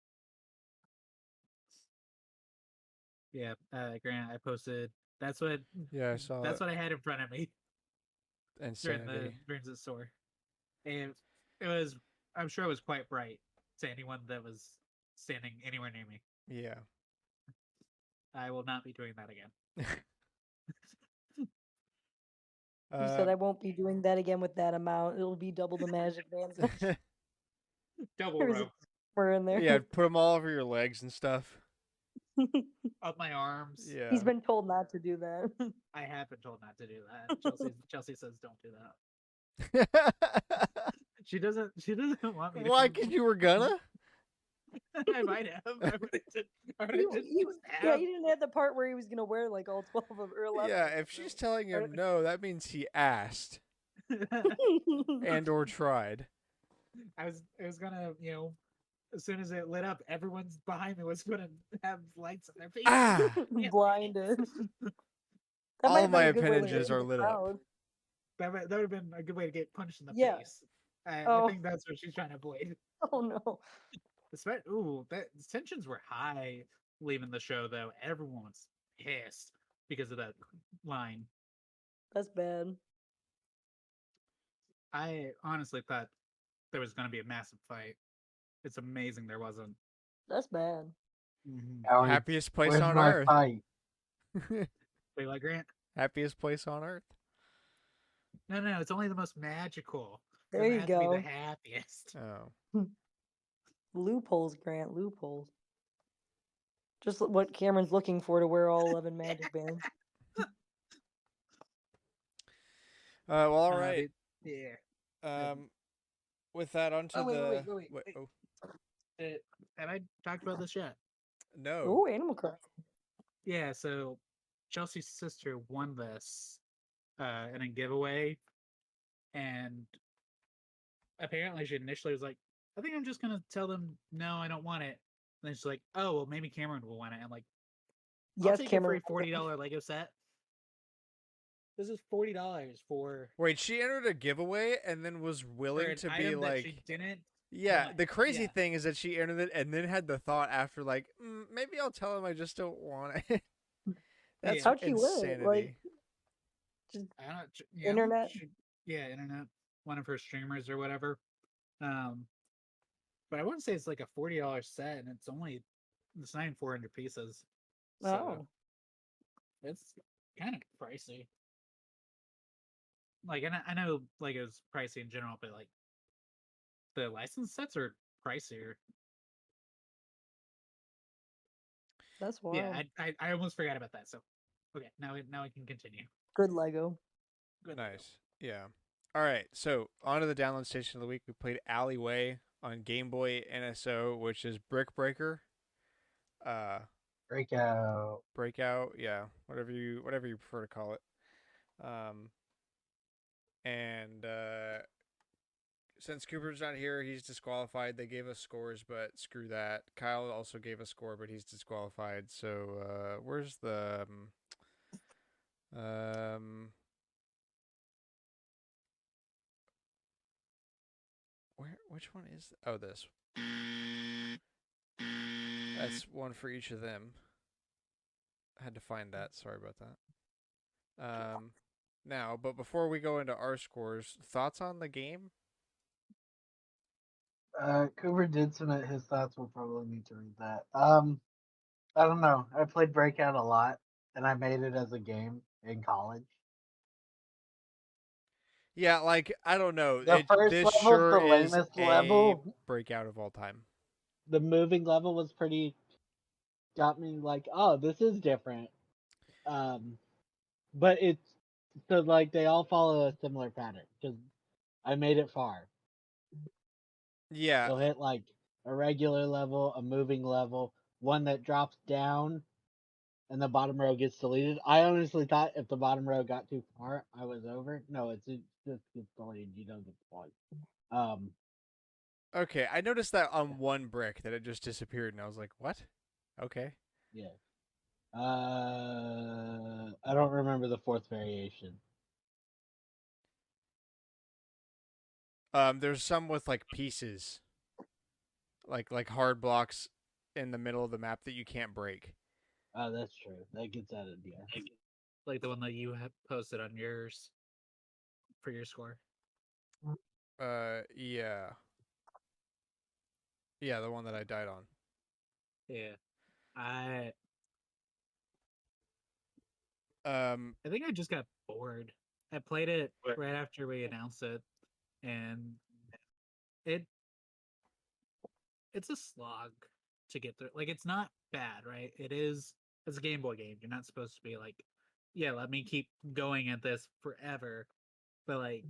yeah, Grant, I posted. That's what. Yeah, I saw That's it. what I had in front of me Insanity. during the store, and it was. I'm sure it was quite bright to anyone that was standing anywhere near me. Yeah. I will not be doing that again. You said I won't be doing that again with that amount. It'll be double the magic bands. Double There's a rope timer in there. Yeah, put them all over your legs and stuff. up my arms. Yeah. He's been told not to do that. I have been told not to do that. Chelsea says don't do that. She doesn't want me to. Why? Cause you were gonna? I might have. I would have just Yeah, you didn't have the part where he was gonna wear like all 12 of or 11. Yeah, of them, if she's really. telling him no, that means he asked and or tried. I was gonna, as soon as it lit up, everyone's behind me was gonna have lights on their faces. Ah, Blinded. That might all have my been a good way to appendages get are the lit up. crowd. That would have been a good way to get punched in the Yeah. face. I Oh. think that's what she's trying to avoid. Oh no. The tensions were high leaving the show though. Everyone was pissed because of that line. That's bad. I honestly thought there was going to be a massive fight. It's amazing there wasn't. That's bad. Howard, Happiest place where's on my earth. fight? Wait, like Grant? Happiest place on earth. No, it's only the most magical. It There doesn't you have to be the go. happiest. Oh. Loopholes, Grant. Loopholes. Just what Cameron's looking for to wear all 11 magic bands. Well, all right. Yeah. With that, onto the. Wait. Oh, Have I talked about this yet? no. Oh, Animal Crossing. Yeah, so Chelsea's sister won this in a giveaway, and apparently she initially was like, I think I'm just gonna tell them no, I don't want it. And then she's like, oh well, maybe Cameron will want it. I'm like, I'll Yes, take Cameron. it for a $40 Lego set. This is $40 for Wait, she entered a giveaway and then was willing an to be item that like. she didn't. Yeah, want. the crazy Yeah. thing is that she entered it and then had the thought after, like, maybe I'll tell him I just don't want it. That's How'd she win it? insanity. Like, just I don't. internet? Internet. One of her streamers or whatever. But I wouldn't say it's like a $40 set, and it's not even 400 pieces. So Oh. it's kind of pricey. Like, and I know like it's pricey in general, but like the license sets are pricier. That's wild. Yeah, I almost forgot about that. So okay, now I can continue. Good Lego. Good. Nice. Yeah. All right. So on to the download station of the week. We played Alleyway on Game Boy NSO, which is Brick Breaker. Breakout. Breakout. Yeah. Whatever you prefer to call it. And since Cooper's not here, he's disqualified. They gave us scores, but screw that. Kyle also gave a score, but he's disqualified. So where's the which one is this? That's one for each of them. I had to find that. Sorry about that. Now, but before we go into our scores, thoughts on the game? Cooper did submit his thoughts. We'll probably need to read that. I don't know. I played Breakout a lot, and I made it as a game in college. Yeah, like I don't know. The first this level's sure the is lamest a level. breakout of all time. The moving level was pretty. Got me like, oh, this is different. But it's so like they all follow a similar pattern because I made it far. Yeah. You'll hit like a regular level, a moving level, one that drops down, and the bottom row gets deleted. I honestly thought if the bottom row got too far, I was over. No, it just gets deleted. You don't get the point. Okay, I noticed that on one brick that it just disappeared, and I was like, "What?" Okay. Yeah. I don't remember the fourth variation. There's some with like pieces, like hard blocks in the middle of the map that you can't break. Oh, that's true. That gets added, yeah. Like the one that you have posted on yours for your score. Yeah. Yeah, the one that I died on. Yeah. I I think I just got bored. I played it right after we announced it, and it's a slog to get through. Like, it's not bad, right? It's a Game Boy game. You're not supposed to be like, yeah, let me keep going at this forever. But like,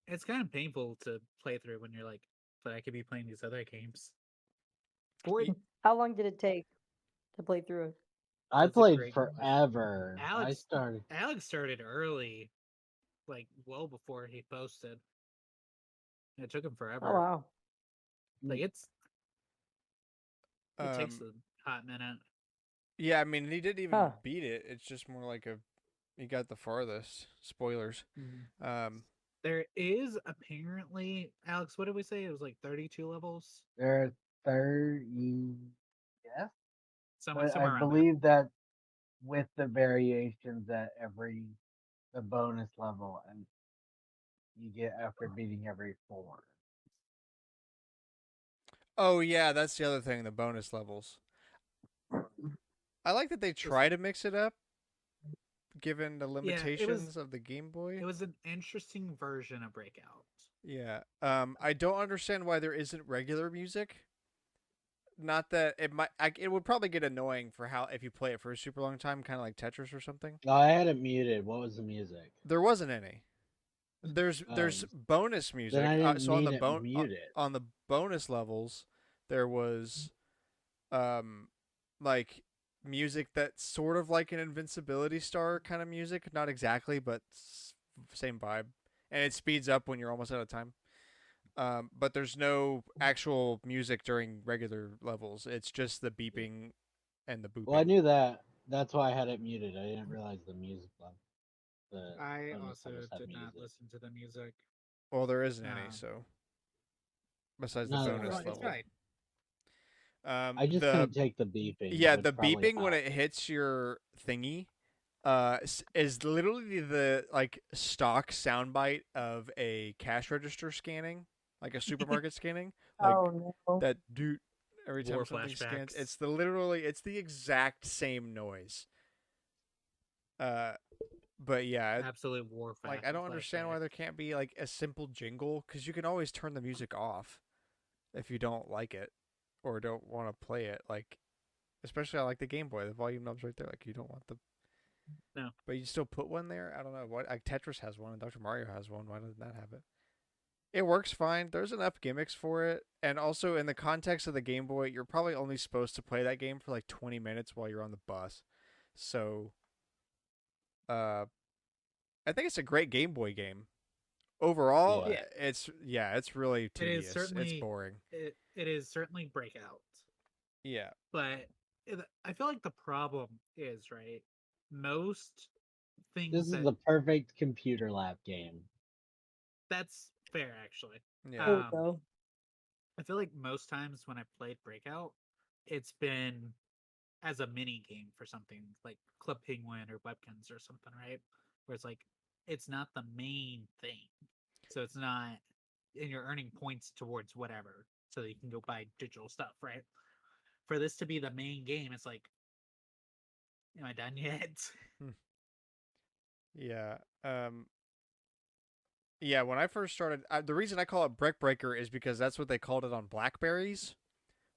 it's kind of painful to play through when you're like, but I could be playing these other games. For it, How long did it take to play through it? I that's a played great question. forever. Alex started early, like well before he posted. It took him forever. Oh wow. Like it takes Um, a hot minute. yeah, I mean, he didn't even Huh. beat it. It's just more like he got the farthest. Spoilers. There is apparently, Alex, what did we say? It was like 32 levels? There are 30, yes, but I Somewhere around there. believe that with the variations that the bonus level and you get after beating every 4. Oh yeah, that's the other thing. The bonus levels. I like that they try to mix it up, given the limitations of the Game Boy. It was an interesting version of Breakout. Yeah. I don't understand why there isn't regular music. Not that it might. It would probably get annoying for how if you play it for a super long time, kind of like Tetris or something. Oh, I had it muted. What was the music? There wasn't any. There's Oh, bonus then music. I didn't So on need the it muted. on the bonus levels, there was like music that's sort of like an Invincibility Star kind of music, not exactly, but same vibe, and it speeds up when you're almost out of time. But there's no actual music during regular levels. It's just the beeping and the booping. Well, I knew that. That's why I had it muted. I didn't realize the music level. I bonus also levels had did not music. listen to the music. Well, there isn't any, so besides the No, bonus right. level. Right. I just The couldn't take the beeping. yeah, It would the probably beeping when help. it hits your thingy, is literally the like stock soundbite of a cash register scanning, like a supermarket scanning, like Oh no. that dude every time War something scans. flashbacks. It's the exact same noise. But yeah, Absolute war like I don't understand flashback. why there can't be like a simple jingle because you can always turn the music off if you don't like it or don't want to play it. Like especially on like the Game Boy, the volume knob's right there. Like you don't want the No. but you still put one there. I don't know what. Like Tetris has one and Dr. Mario has one. Why doesn't that have it? It works fine. There's enough gimmicks for it, and also in the context of the Game Boy, you're probably only supposed to play that game for like 20 minutes while you're on the bus. So, uh, I think it's a great Game Boy game. Overall, Yeah. it's really tedious. It's boring. It is certainly Breakout. Yeah. But I feel like the problem is, right, most things This is that the perfect computer lab game. that's fair actually. Yeah. There you go. I feel like most times when I played Breakout, it's been as a mini game for something like Club Penguin or Webkins or something, right? Where it's like it's not the main thing. So it's not and you're earning points towards whatever so that you can go buy digital stuff, right? For this to be the main game, it's like, am I done yet? Yeah. Yeah, when I first started, the reason I call it Brick Breaker is because that's what they called it on Blackberries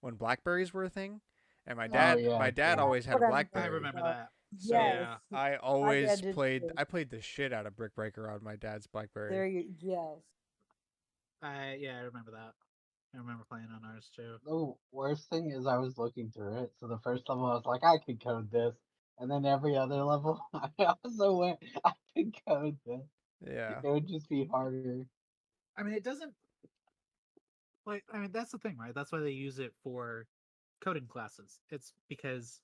when Blackberries were a thing. And Oh, yeah, my dad yeah. always had a What I'm I Blackberry. remember that. So Yes. I My always dad did played. too. I played the shit out of Brick Breaker on my dad's Blackberry. There you yes. I remember that. I remember playing on ours too. The worst thing is I was looking through it. So the first level I was like, I could code this. And then every other level I also went, I could code this. Yeah. It would just be harder. I mean, it doesn't like. I mean, that's the thing, right? That's why they use it for coding classes. It's because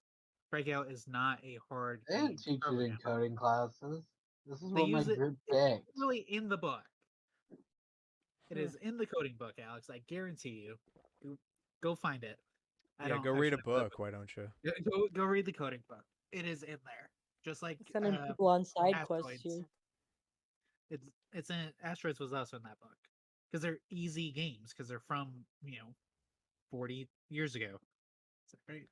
Breakout is not a hard They game didn't to teach it in program. coding classes. This is They what my use it. group It's picked. really in the book. It Hmm. is in the coding book, Alex. I guarantee you. Go find it. I Yeah. don't Go read a actually have book. Why don't you? go read the coding book. It is in there, just like Sending people on side quests Asteroids. here. It's in Asteroids was also in that book because they're easy games because they're from 40 years ago. Is that right?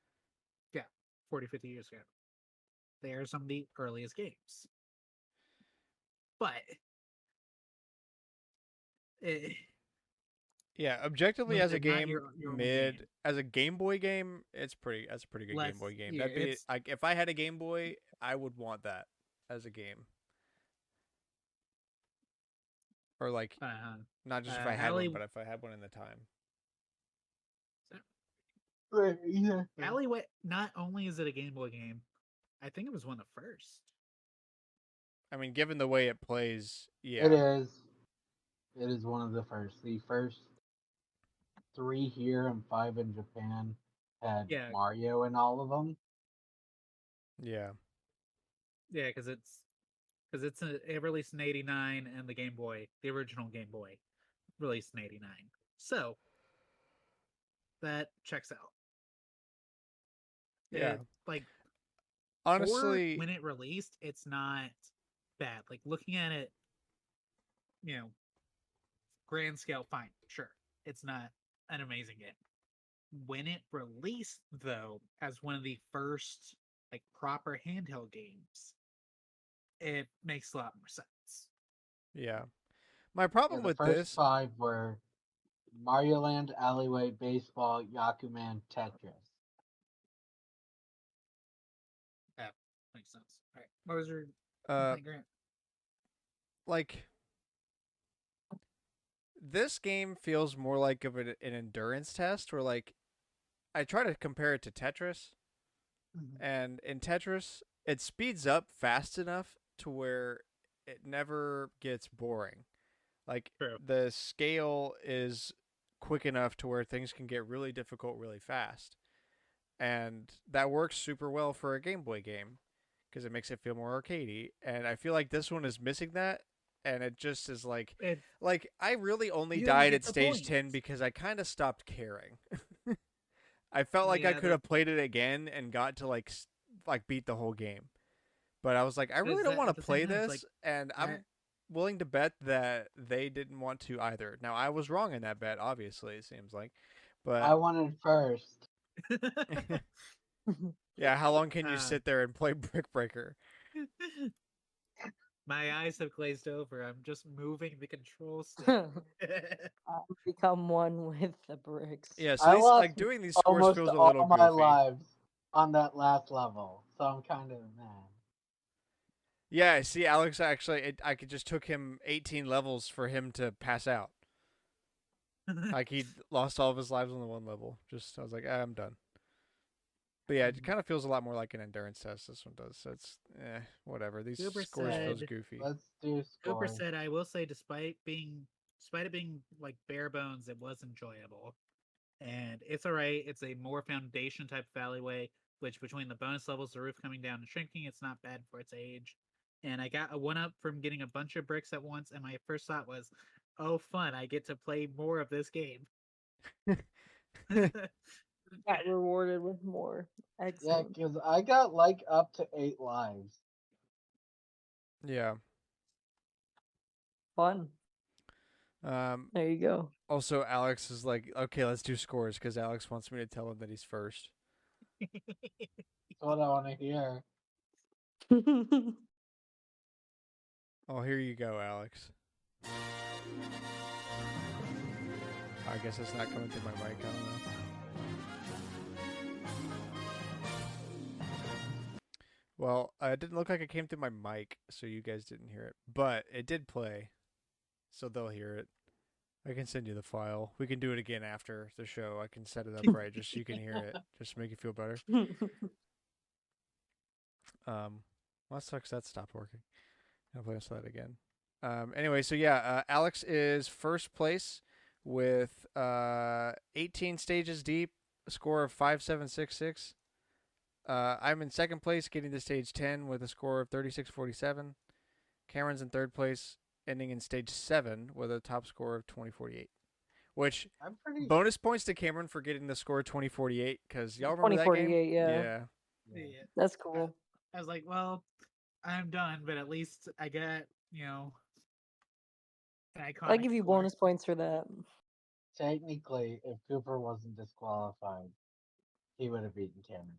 Yeah, 40, 50 years ago. They are some of the earliest games, but it, Yeah. Objectively, like I as a said, not game, your only game. as a Game Boy game, it's pretty. That's a pretty good Game Boy game. Yeah, That'd be it's like if I had a Game Boy, I would want that as a game. Or like not just if I had Allie one, but if I had one in the time. Right, yeah. Alleyway, not only is it a Game Boy game, I think it was one of the first. I mean, given the way it plays, yeah. It is. It is one of the first. The first 3 here and 5 in Japan had Yeah, Mario in all of them. Yeah. yeah, because it released in '89, and the Game Boy, the original Game Boy, released in '89. So that checks out. Yeah. It like for Honestly, when it released, it's not bad. Like looking at it, you know, grand scale, fine, sure, it's not an amazing game. When it released, though, as one of the first like proper handheld games, it makes a lot more sense. yeah. My Yeah, problem the with first this, 5 were Mario Land, Alleyway, Baseball, Yakuman, Tetris. That makes sense. All right, what was your uh, complaint, Grant? like, this game feels more like of an endurance test where, like, I try to compare it to Tetris, Mhm. and in Tetris, it speeds up fast enough to where it never gets boring. Like, True. the scale is quick enough to where things can get really difficult really fast. And that works super well for a Game Boy game because it makes it feel more arcadey. And I feel like this one is missing that, and it just is It like I really only you don't died get at the stage point. 10 because I kind of stopped caring. I felt like I Yeah, could have played it again and got to like beat the whole game. But I was like, I really don't want at to the same play time, it's like this, and that. I'm willing to bet that they didn't want to either. Now I was wrong in that bet, obviously, it seems like. But I wanted first. yeah, how long can you uh, sit there and play Brick Breaker? my eyes have glazed over. I'm just moving the control stick. I've become one with the bricks. Yeah, so I these lost like doing these scores almost feels a all little my goofy. lives on that last level, so I'm kind of mad. Yeah, see, Alex actually, I could just took him 18 levels for him to pass out. Like he lost all of his lives on the one level. Just I was like, I'm done. But yeah, it kind of feels a lot more like an endurance test. This one does. So it's whatever. These Cooper scores feels said goofy. Let's do Cooper scores. said, I will say, despite it being like bare bones, it was enjoyable. And it's alright. It's a more foundation type of alleyway, which between the bonus levels, the roof coming down and shrinking, it's not bad for its age. And I got a 1-up from getting a bunch of bricks at once, and my first thought was, oh fun, I get to play more of this game. Got rewarded with more. Yeah, Excellent. because I got like up to 8 lives. Yeah. Fun. Um. There you go. Also, Alex is like, okay, let's do scores because Alex wants me to tell him that he's first. That's what I want to hear. Oh, here you go, Alex. I guess it's not coming through my mic. I don't know. Well, it didn't look like it came through my mic, so you guys didn't hear it. But it did play, so they'll hear it. I can send you the file. We can do it again after the show. I can set it up right just so you can hear it, just to make you feel better. Well, that sucks. That stopped working. Hopefully, I'll say that again. Anyway, so yeah, Alex is first place with 18 stages deep, a score of 5766. I'm in second place, getting to stage 10 with a score of 3647. Cameron's in third place, ending in stage 7 with a top score of 2048. Which, I'm pretty. bonus points to Cameron for getting the score 2048, because y'all remember that game? 2048, yeah. Yeah. Yeah. Yeah. That's cool. I was like, well, I'm done, but at least I got, an iconic I give you score. bonus points for that. Technically, if Cooper wasn't disqualified, he would have beaten Cameron.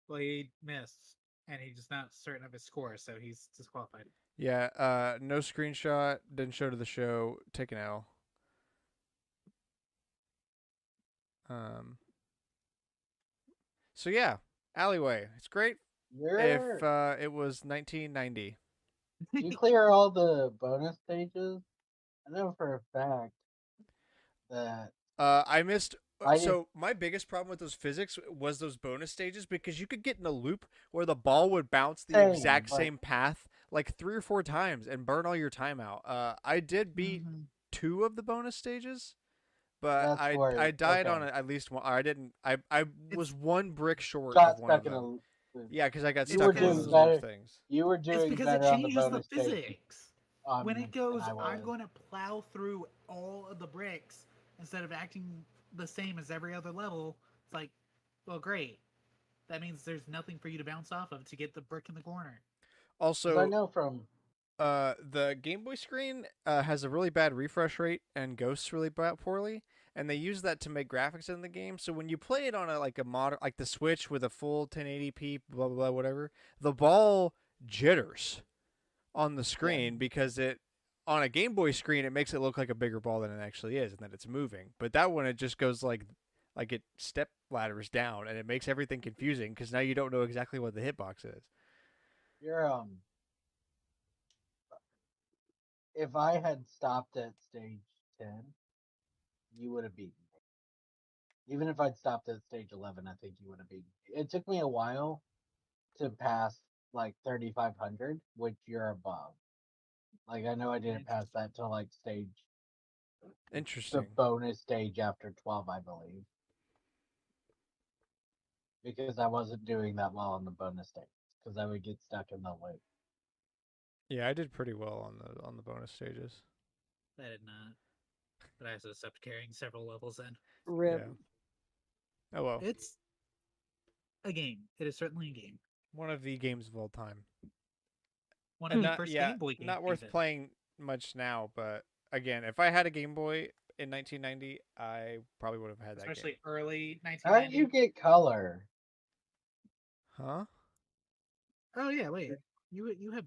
Well, he missed, and he's just not certain of his score, so he's disqualified. Yeah, no screenshot, didn't show to the show, take an L. So yeah, Alleyway. It's great if You're it was 1990. you clear all the bonus stages. I know for a fact that I missed So my biggest problem with those physics was those bonus stages, because you could get in a loop where the ball would bounce the exact but same path like 3 or 4 times and burn all your time out. I did beat Mhm. 2 of the bonus stages, but that's I where died on okay. at least one. I didn't. I was It's one brick short of Got one of stuck in a them. loop. Yeah, because I got You it's were stuck in one of doing because those loop better. things. You were it's doing because it better on the changes the bonus stage physics. When it than goes, I I'm was. going to plow through all of the bricks instead of acting the same as every other level. It's like, well, great. That means there's nothing for you to bounce off of to get the brick in the corner. Because I Also, know from the Game Boy screen has a really bad refresh rate and ghosts really poorly, and they use that to make graphics in the game. So when you play it on a modern, like the Switch with a full 1080p, blah blah blah, whatever, the ball jitters on the yeah, screen because it on a Game Boy screen it makes it look like a bigger ball than it actually is and that it's moving. But that one it just goes like it step ladders down and it makes everything confusing because now you don't know exactly what the hitbox is. you're if I had stopped at stage 10, you would have beaten me. Even if I'd stopped at stage 11, I think you would have beaten me. It took me a while to pass like 3,500, which you're above. Like I know I didn't pass that till like stage the Interesting. bonus stage after 12, I believe, because I wasn't doing that well on the bonus stage because I would get stuck in the loop. Yeah, I did pretty well on the bonus stages. I did not. But I also stopped carrying several levels in. Rip. Yeah. Oh well. It's a game. It is certainly a game. One of the games of all time. One of And the not first yeah, Game Boy games, not worth even. playing much now, but again, if I had a Game Boy in 1990, I probably would have had that game. Especially early How did you 1990. get color? Huh? Oh yeah, wait. You have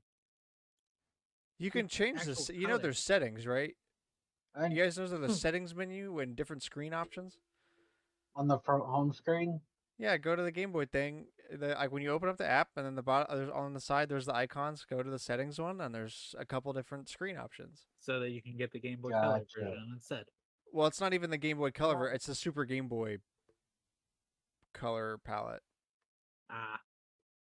You the can change actual this. You know color. there's settings, right? I, You guys know there's a Hmm. settings menu and different screen options? on the front home screen? Yeah, go to the Game Boy thing. Like when you open up the app, and then the bottom, there's on the side, there's the icons. Go to the settings one, and there's a couple different screen options. So that you can get the Game Boy Color Gotcha. version instead. Well, it's not even the Game Boy Color; it's the Super Game Boy color palette, Ah.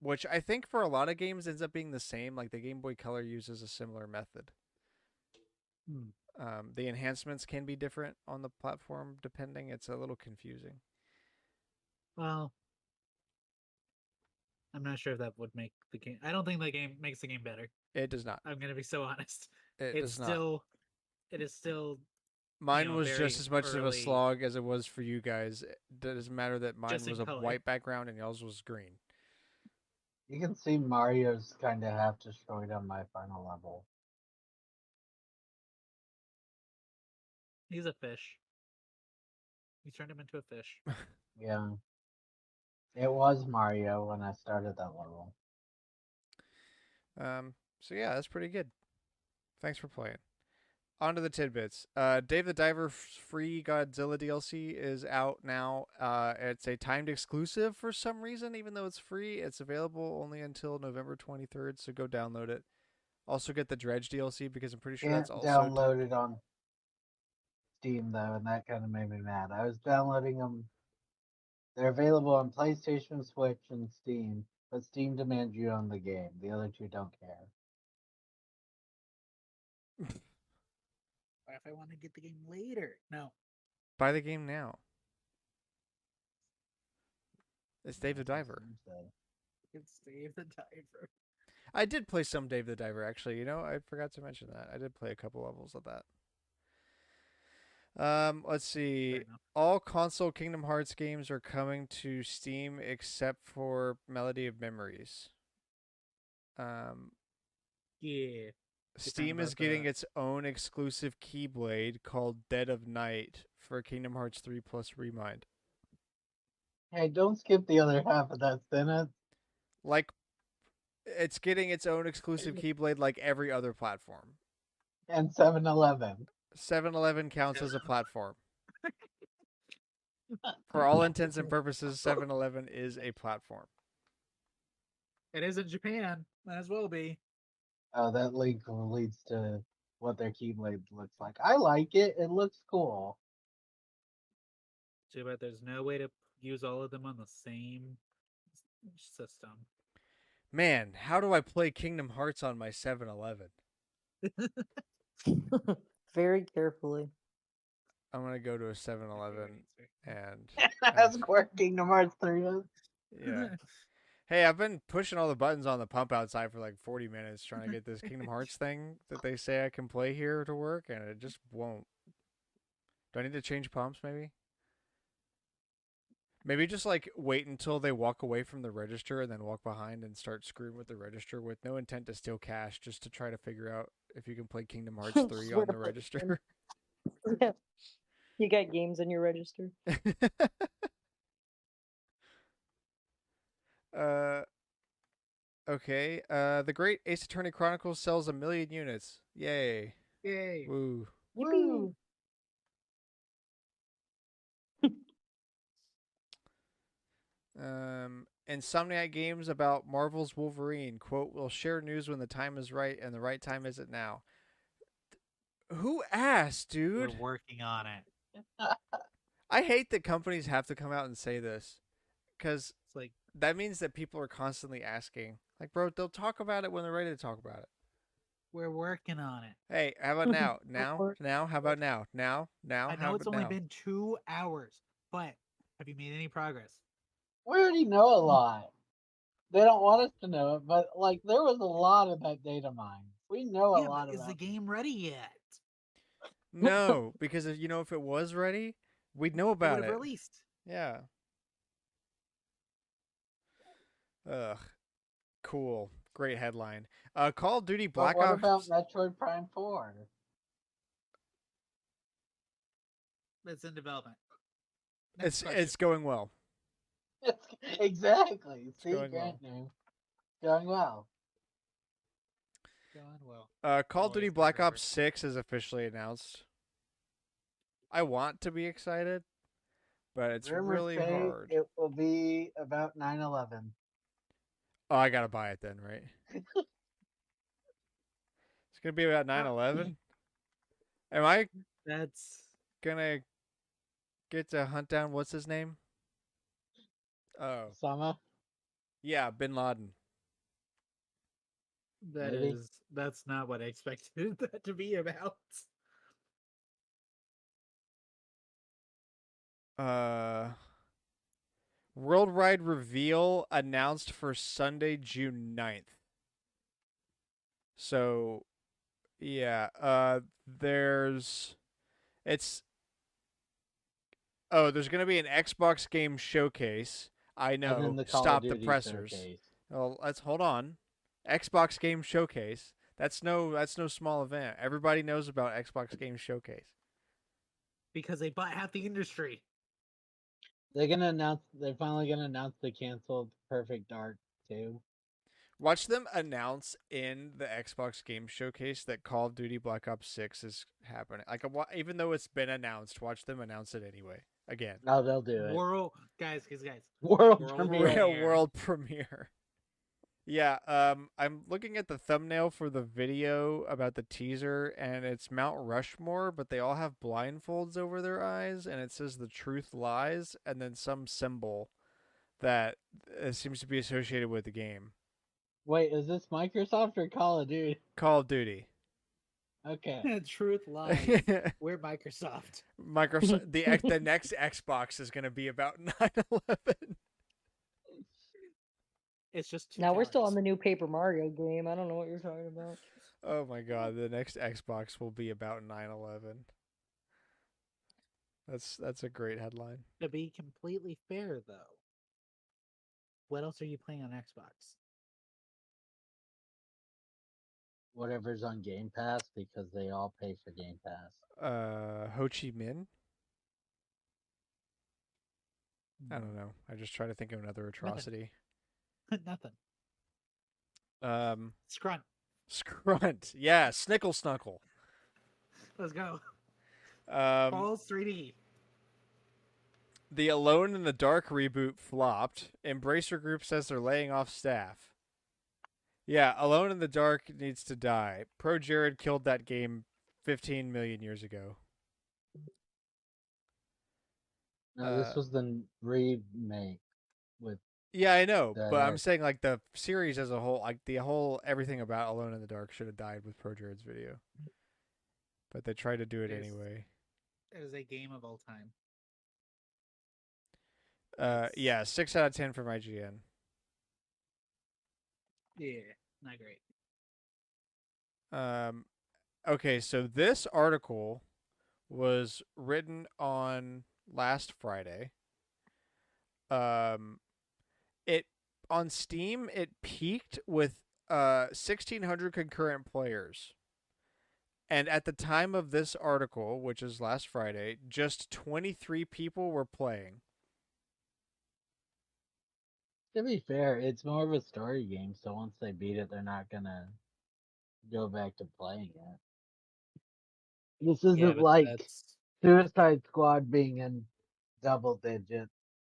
which I think for a lot of games ends up being the same. Like the Game Boy Color uses a similar method. Hmm. The enhancements can be different on the platform depending. It's a little confusing. Well, I'm not sure if that would make the game. I don't think the game makes the game better. It does not. I'm gonna be so honest. It It's does not. still, it is still, Mine was very just as much of a early, slog as it was for you guys. It doesn't matter that mine just was in a color. white background and yours was green. You can see Mario's kind of half destroyed on my final level. He's a fish. You turned him into a fish. Yeah, it was Mario when I started that level. So yeah, that's pretty good. Thanks for playing. On to the tidbits. Dave the Diver free Godzilla DLC is out now. It's a timed exclusive for some reason, even though it's free. It's available only until November 23rd, so go download it. Also get the Dredge DLC because I'm pretty sure Can't that's also download it on Steam though, and that kind of made me mad. I was downloading them. They're available on PlayStation, Switch, and Steam, but Steam demands you own the game. The other two don't care. What if I want to get the game later? No. buy the game now. It's Dave the That's what Diver. Steam said. It's Dave the Diver. I did play some Dave the Diver actually. You know, I forgot to mention that. I did play a couple levels of that. Let's see. Fair enough. All console Kingdom Hearts games are coming to Steam except for Melody of Memories. Um, Yeah. Steam is about getting the- its own exclusive Keyblade called Dead of Night for Kingdom Hearts 3 Plus Remind. Hey, don't skip the other half of that sentence. Like, it's getting its own exclusive Keyblade like every other platform. And 7-Eleven. 7-Eleven counts as a platform. For all intents and purposes, 7-Eleven is a platform. It is in Japan. Might as well be. Oh, that link leads to what their Keyblade looks like. I like it. It looks cool. Too bad there's no way to use all of them on the same system. Man, how do I play Kingdom Hearts on my 7-Eleven? Very carefully. I'm gonna go to a 7-Eleven and That's ask. where Kingdom Hearts 3 is. Yeah. Hey, I've been pushing all the buttons on the pump outside for like 40 minutes trying to get this Kingdom Hearts thing that they say I can play here to work, and it just won't. Do I need to change pumps, maybe? Maybe just like wait until they walk away from the register and then walk behind and start screwing with the register with no intent to steal cash, just to try to figure out if you can play Kingdom Hearts 3 Swear on to the play register. Yeah. You got games on your register. uh, okay. The Great Ace Attorney Chronicles sells 1 million units. Yay. Yay! Woo. Yippee! Insomniac Games about Marvel's Wolverine. Quote, we'll share news when the time is right, and the right time isn't now. Who asked, We're dude? working on it. I hate that companies have to come out and say this, because It's like that means that people are constantly asking. Like, bro, they'll talk about it when they're ready to talk about it. we're working on it. Hey, how about now? Now? How about now? Now? I How know it's about only now? been 2 hours, but have you made any progress? We already know a lot. They don't want us to know it, but like there was a lot of that data mine. We know a Yeah, but lot is the about game ready yet? No, because if it was ready, we'd know It would about have it. released. Yeah. Ugh. Cool. Great headline. Call of Duty But Black what about Ops. Metroid Prime 4? It's in development. Next It's question. going well. Exactly. It's See, going Grant well. knew. Going well. Going well. Call of Duty Always my Black favorite. Ops 6 is officially announced. I want to be excited, but it's Rumors really say hard. it will be about 9/11. Oh, I gotta buy it then, right? It's gonna be about Uh, 9/11. Am I That's gonna get to hunt down what's his name? Oh, Osama? yeah, Bin Laden. Maybe. that's not what I expected that to be about. Uh, Worldwide reveal announced for Sunday, June 9th. So, yeah, there's it's there's going to be an Xbox game showcase. I And then know. the Call of Stop the Duty pressers. showcase. Well, let's hold on. Xbox game showcase. That's no small event. Everybody knows about Xbox game showcase. Because they bought half the industry. They're finally gonna announce they canceled Perfect Dark too. Watch them announce in the Xbox game showcase that Call of Duty Black Ops 6 is happening. Like even though it's been announced, watch them announce it anyway. Again. No, they'll do it. World guys. World World premiere. Real world premiere. Yeah, I'm looking at the thumbnail for the video about the teaser, and it's Mount Rushmore, but they all have blindfolds over their eyes, and it says "The truth lies," and then some symbol that seems to be associated with the game. Wait, is this Microsoft or Call of Duty? Call of Duty. Okay. Truth lies. We're Microsoft. Microsoft. The next Xbox is going to be about 9/11. It's just two Now we're still on towers. the new Paper Mario game. I don't know what you're talking about. Oh my god, the next Xbox will be about 9/11. That's a great headline. To be completely fair, though, what else are you playing on Xbox? Whatever's on Game Pass because they all pay for Game Pass. Ho Chi Minh? I don't know. I just try to think of another atrocity. Nothing. Scrunt. Scrunt. Yeah, Snickle Snuckle. Let's go. Um, Falls 3D. the Alone in the Dark reboot flopped. Embracer Group says they're laying off staff. Yeah, Alone in the Dark needs to die. Pro Jared killed that game 15 million years ago. No, this was the remake with Yeah, I know, but I'm the. saying like the series as a whole, like the whole everything about Alone in the Dark should have died with ProJared's video, but they tried to do it It is, anyway. it is a game of all time. That's Yeah, 6 out of 10 from IGN. yeah, not great. Um, okay, so this article was written on last Friday. Um, it on Steam it peaked with 1,600 concurrent players. And at the time of this article, which is last Friday, just 23 people were playing. To be fair, it's more of a story game, so once they beat it, they're not gonna go back to playing it. This Yeah, isn't but like that's Suicide Squad being in double digits,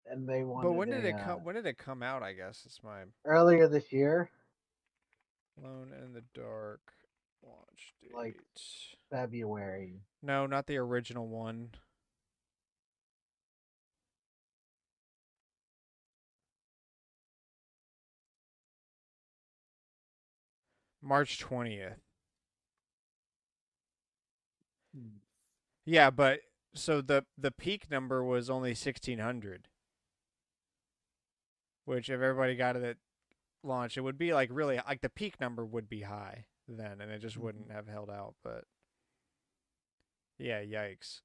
and they But wanted when did a it come? When did it come out? I guess it's my earlier this year, Alone in the Dark launch like date. February. No, not the original one. March 20th. Yeah, but so the peak number was only 1,600, which if everybody got it at launch, it would be like really like the peak number would be high then, and it just Mhm. wouldn't have held out. But yeah, yikes.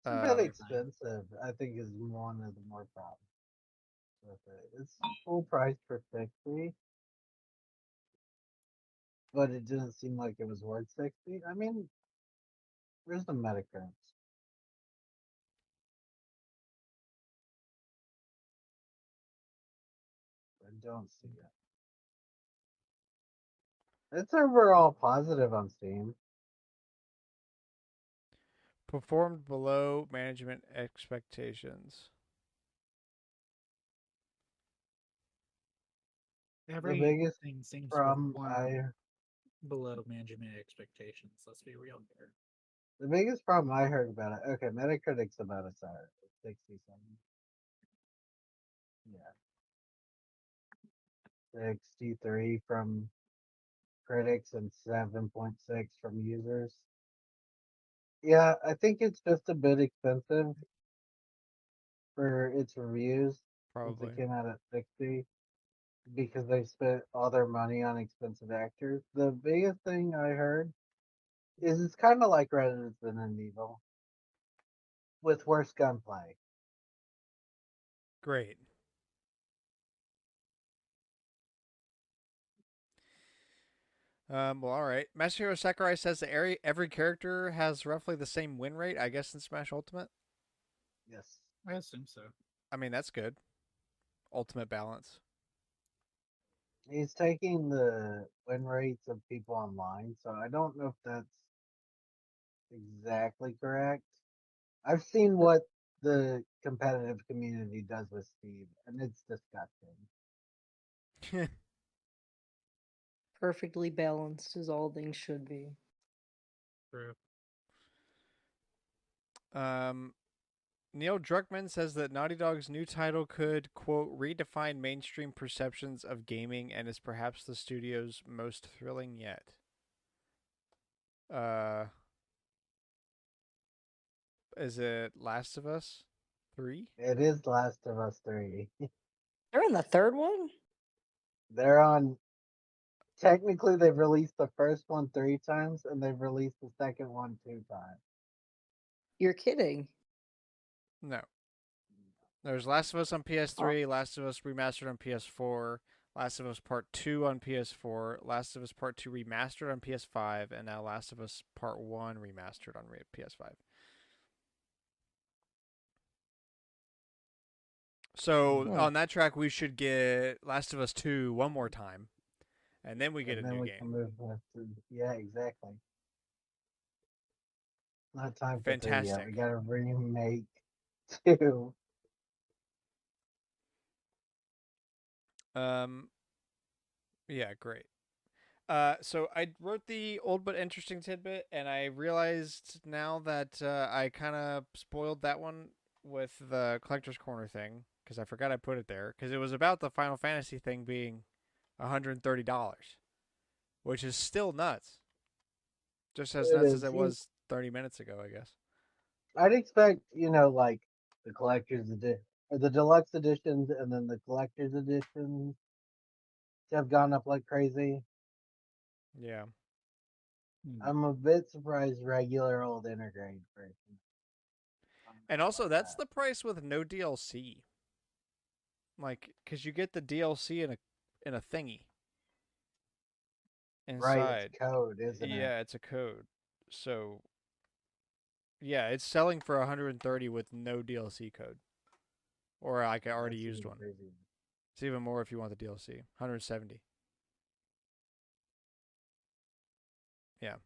It's a bit Um, expensive. I think is one of the more problems with it. It's full price for 60, but it didn't seem like it was worth 60. I mean, where's the Metacritic? I don't see it. It's overall positive on Steam. performed below management expectations. The biggest everything seems to problem perform I below management expectations. Let's be real here. the biggest problem I heard about it. Okay, Metacritic's about a star, 67. Yeah, 63 from critics and 7.6 from users. Yeah, I think it's just a bit expensive for its reviews since it Probably. came out at 60 because they spent all their money on expensive actors. The biggest thing I heard is it's kind of like Resident Evil with worse gunplay. Great. Well, all right. Masahiro Sakurai says that every character has roughly the same win rate, I guess, in Smash Ultimate. Yes. I assume so. I mean, that's good. Ultimate balance. He's taking the win rates of people online, so I don't know if that's exactly correct. I've seen what the competitive community does with Steve, and it's disgusting. Perfectly balanced as all things should be. True. um, Neil Druckmann says that Naughty Dog's new title could, quote, redefine mainstream perceptions of gaming and is perhaps the studio's most thrilling yet. Uh, is it Last of Us 3? It is Last of Us 3. They're in the third one? They're on. Technically, they've released the first one 3 times, and they've released the second one 2 times. You're kidding. No. There's Last of Us on Oh, PS3, Last of Us Remastered on PS4, Last of Us Part 2 on PS4, Last of Us Part 2 Remastered on PS5, and now Last of Us Part 1 Remastered on PS5. So Hmm. on that track, we should get Last of Us 2 one more time, and then we get a And then new we can game. move on to. Yeah, exactly. Not time for 3 yet. We Fantastic. got to remake 2. Um, yeah, great. So I wrote the old but interesting tidbit, and I realized now that I kind of spoiled that one with the collector's corner thing because I forgot I put it there because it was about the Final Fantasy thing being $130, which is still nuts, just as It nuts as is. it was 30 minutes ago, I guess. I'd expect, like the collector's edition or the deluxe editions and then the collector's editions to have gone up like crazy. Yeah, Hmm. I'm a bit surprised regular old integrate version gone and up also like that's that. the price with no DLC, like because you get the DLC in a thingy Right, it's inside. code, isn't it? Yeah, it's a code, so yeah, it's selling for 130 with no DLC code, or like I already That's used even one. crazy. It's even more if you want the DLC. 170. Yeah.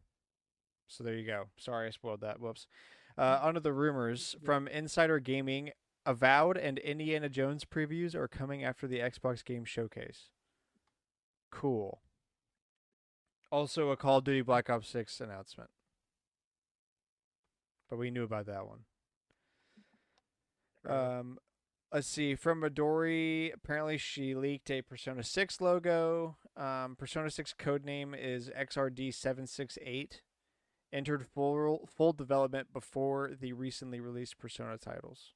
So there you go. Sorry, I spoiled that. Whoops. Onto the rumors from Insider Gaming. Avowed and Indiana Jones previews are coming after the Xbox Game Showcase. Cool. Also, a Call of Duty Black Ops 6 announcement, but we knew about that one. Bro. Um, let's see. From Midori, apparently she leaked a Persona 6 logo. Persona 6 codename is XRD768. Entered full development before the recently released Persona titles.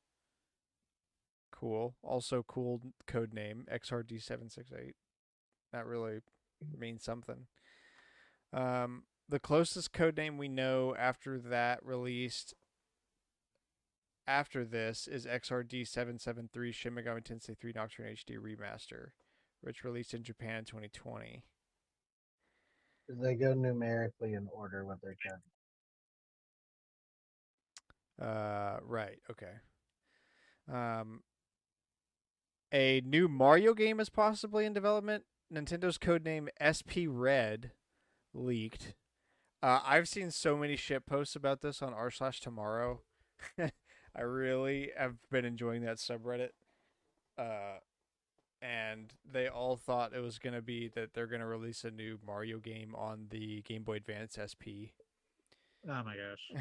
Cool. Also cool code name XRD768. That really means something. The closest code name we know after that released after this is XRD773 Shin Megami Tensei 3 Nocturne HD Remaster, which released in Japan in 2020. Because they go numerically in order with their code. Right. Okay. Um, a new Mario game is possibly in development. Nintendo's codename SP Red leaked. I've seen so many shit posts about this on r/tomorrow. I really have been enjoying that subreddit. Uh, and they all thought it was gonna be that they're gonna release a new Mario game on the Game Boy Advance SP. Oh my gosh.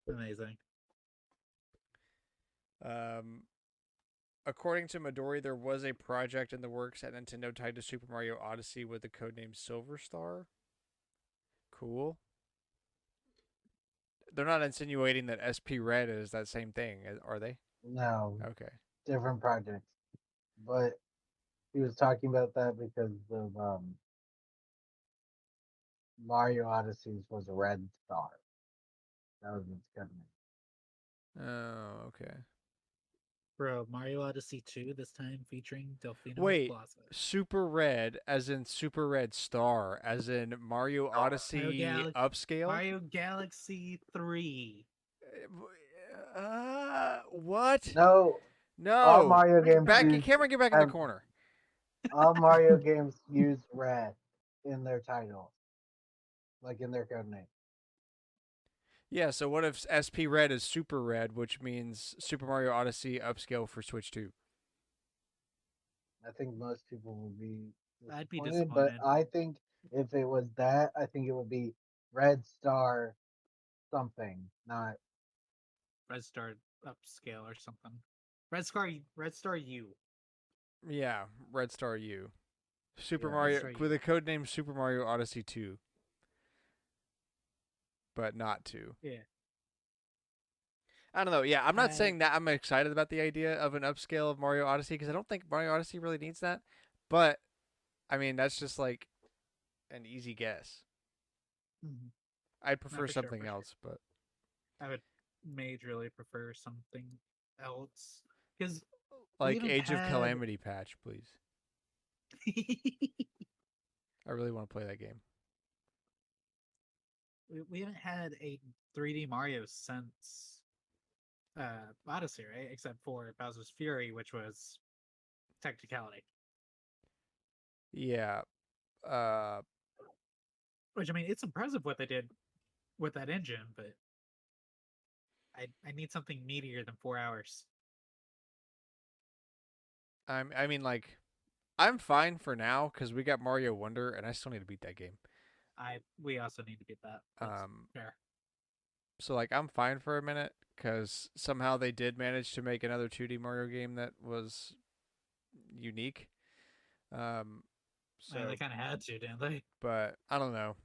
Amazing. um, According to Midori, there was a project in the works at Nintendo tied to Super Mario Odyssey with the codename Silver Star. Cool. They're not insinuating that SP Red is that same thing, are they? No, Okay. different projects. But he was talking about that because of Mario Odyssey's was a red star. That was its code Oh, okay. Bro, Mario Odyssey 2, this time featuring Delfino Wait, Plaza. Super Red, as in Super Red Star, as in Mario Mario, Odyssey Gal- upscale? Mario Galaxy 3. What? No, all No. Mario games Back, use Cameron, get back in the have corner. all Mario games use red in their titles, like in their code name. Yeah, so what if SP Red is Super Red, which means Super Mario Odyssey upscale for Switch 2? I think most people would be I'd be disappointed, but disappointed. I think if it was that, I think it would be Red Star something, not Red Star upscale or something. Red Star U. Yeah, Red Star U. Super yeah. Red Mario Star with U. a code name Super Mario Odyssey 2, but not 2. Yeah. I don't know. Yeah, I'm not I saying that I'm excited about the idea of an upscale of Mario Odyssey because I don't think Mario Odyssey really needs that. But I mean, that's just like an easy guess. mhm. I'd No, prefer for sure, something for sure. else, but I would majorly prefer something else. Because we like haven't Age of had Calamity patch, please. I really want to play that game. we haven't had a 3D Mario since Odyssey, right? Except for Bowser's Fury, which was technicality. Yeah. Uh, Which I mean, it's impressive what they did with that engine, but I need something meatier than 4 hours. I mean, like, I'm fine for now because we got Mario Wonder, and I still need to beat that game. We also need to beat that. That's Um, fair. so like I'm fine for a minute because somehow they did manage to make another 2D Mario game that was unique. Um, And they so, kind of had to, didn't they? but I don't know.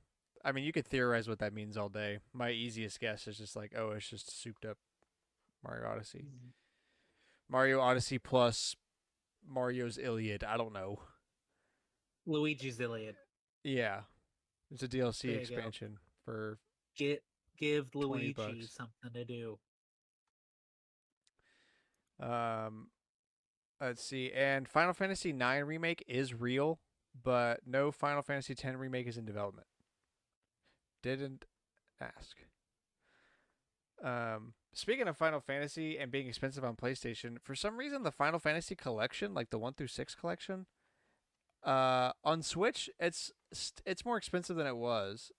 I mean, you could theorize what that means all day. My easiest guess is just like, oh, it's just souped up Mario Odyssey. Mario Odyssey plus Mario's Iliad. I don't know. Luigi's Iliad. Yeah, it's a DLC There you go. expansion for Give 20 Luigi bucks. something to do. Um, let's see. And Final Fantasy IX remake is real, but no Final Fantasy X remake is in development. Didn't ask. Speaking of Final Fantasy and being expensive on PlayStation, for some reason the Final Fantasy collection, like the 1 through 6 collection, on Switch, it's more expensive than it was.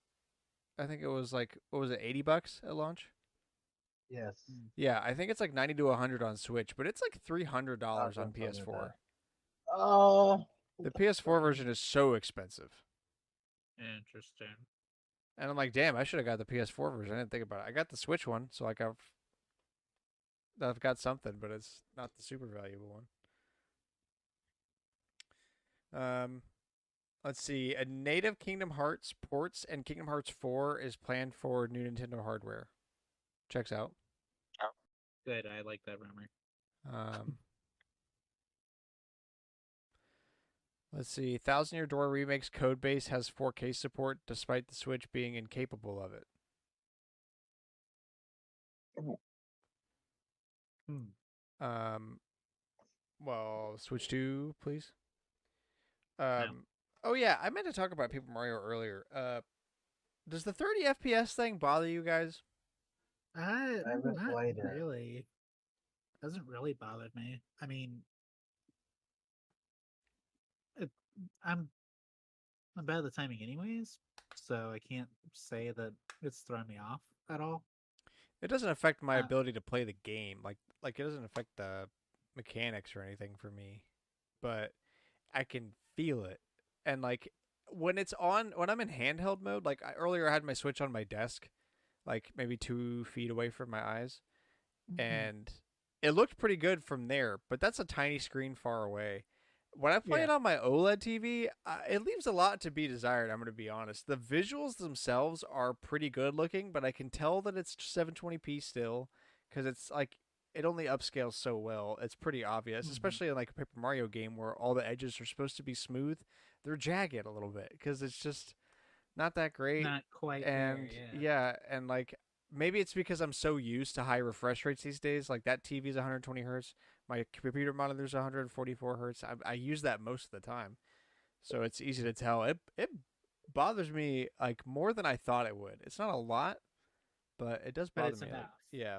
I think it was like what was it, $80 at launch? Yes. Yeah, I think it's like 90 to 100 on Switch, but it's like $300 on Something like that. PS4. Uh, The PS4 version is so expensive. Interesting. And I'm like, damn, I should have got the PS4 version. I didn't think about it. I got the Switch one, so like I've got something, but it's not the super valuable one. Let's see. A native Kingdom Hearts ports and Kingdom Hearts 4 is planned for new Nintendo hardware. Checks out. Good. I like that rumor. Um, let's see. Thousand Year Door Remake's codebase has 4K support despite the Switch being incapable of it. Um, well, Switch 2, please. No. Oh yeah, I meant to talk about Paper Mario earlier. Does the 30 FPS thing bother you guys? haven't Not played it. really. Doesn't really bother me. I mean, it, I'm bad at the timing anyways, so I can't say that it's thrown me off at all. It doesn't affect my Uh, ability to play the game. Like it doesn't affect the mechanics or anything for me. But I can feel it. And like when it's on when I'm in handheld mode, like earlier I had my Switch on my desk, like maybe 2 feet away from my eyes, and it looked pretty good from there, but that's a tiny screen far away. When I play yeah. it on my OLED TV, it leaves a lot to be desired. I'm going to be honest. The visuals themselves are pretty good looking, but I can tell that it's 720p still because it's like it only upscales so well. It's pretty obvious, especially in like a Paper Mario game where all the edges are supposed to be smooth. They're jagged a little bit because it's just not that great. Not quite there. And Yeah. yeah, and like maybe it's because I'm so used to high refresh rates these days. Like that TV is 120 hertz. My computer monitor's 144 hertz. I use that most of the time, so it's easy to tell. It bothers me like more than I thought it would. It's not a lot, but it does But bother it's me. Like, enough. yeah,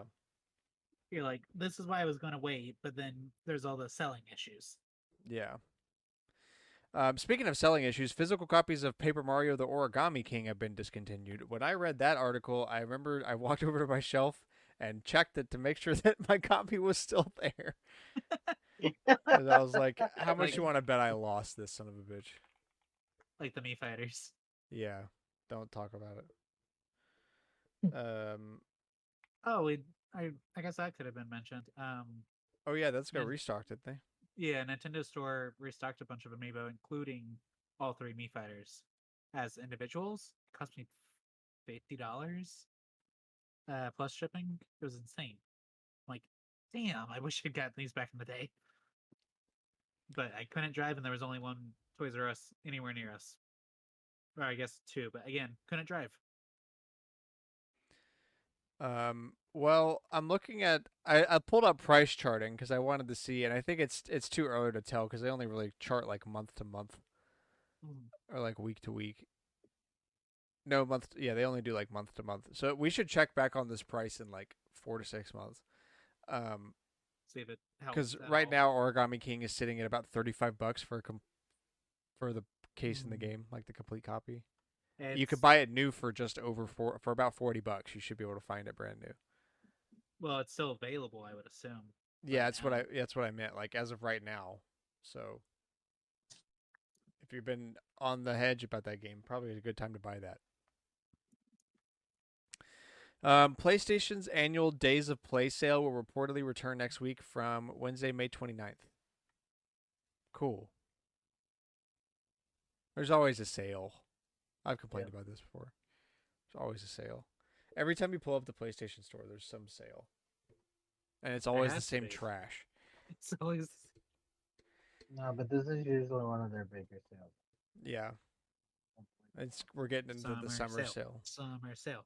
You're like, this is why I was going to wait, but then there's all the selling issues. yeah. Speaking of selling issues, physical copies of Paper Mario: The Origami King have been discontinued. When I read that article, I remember I walked over to my shelf and checked it to make sure that my copy was still there. Because I was like, "How much Like, you want to bet I lost this son of a bitch?" like the Mii Fighters. Yeah, don't talk about it. Oh, I guess that could have been mentioned. Oh yeah, that's got Nin- restocked, didn't they? yeah, Nintendo Store restocked a bunch of amiibo, including all three Mii Fighters as individuals. It cost me $50 plus shipping. It was insane. Like, damn, I wish I'd gotten these back in the day. But I couldn't drive, and there was only one Toys R Us anywhere near us. Or I guess two, but again, couldn't drive. Well, I'm looking at I pulled up price charting because I wanted to see, and I think it's too early to tell because they only really chart like month to month or like week to week. No month. Yeah, they only do like month to month. So we should check back on this price in like 4 to 6 months. Um, See if it helps. because At right all. now Origami King is sitting at about $35 for the case in the game, like the complete copy. You could It's buy it new for just over for about $40. You should be able to find it brand new. well, it's still available, I would assume. Yeah, Right now. that's what I meant. Like as of right now. So If you've been on the hedge about that game, probably a good time to buy that. PlayStation's annual Days of Play sale will reportedly return next week from Wednesday, May 29th. Cool. There's always a sale. I've complained about this before. There's always a sale. Every time you pull up the PlayStation Store, there's some sale. And it's always the has to same be. trash. It's always No, but this is usually one of their bigger sales. Yeah. We're getting into the summer sale. Summer sale.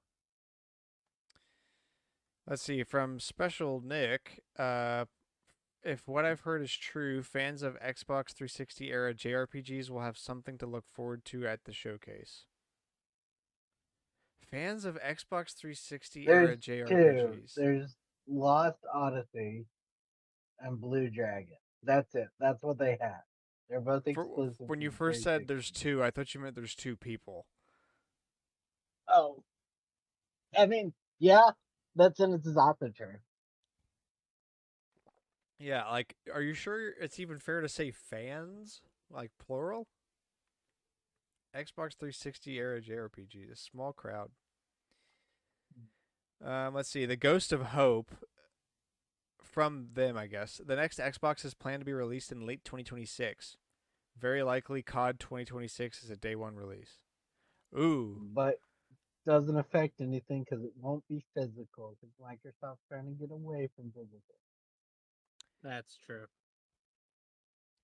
Let's see. From Special Nick, if what I've heard is true, fans of Xbox 360 era JRPGs will have something to look forward to at the showcase. Fans of Xbox 360 era There's JRPGs. There's Lost Odyssey and Blue Dragon. That's it. That's what they have. They're both exclusive. When you to first said 360. there's two, I thought you meant there's two people. Oh, I mean, yeah, that's in its author term. Yeah, like, are you sure it's even fair to say fans? Like, plural? Xbox 360 era JRPG, a small crowd. Let's see. The Ghost of Hope, from them, I guess. The next Xbox is planned to be released in late 2026. Very likely COD 2026 is a day one release. Ooh. But doesn't affect anything because it won't be physical. Because Microsoft's trying to get away from physical. That's true.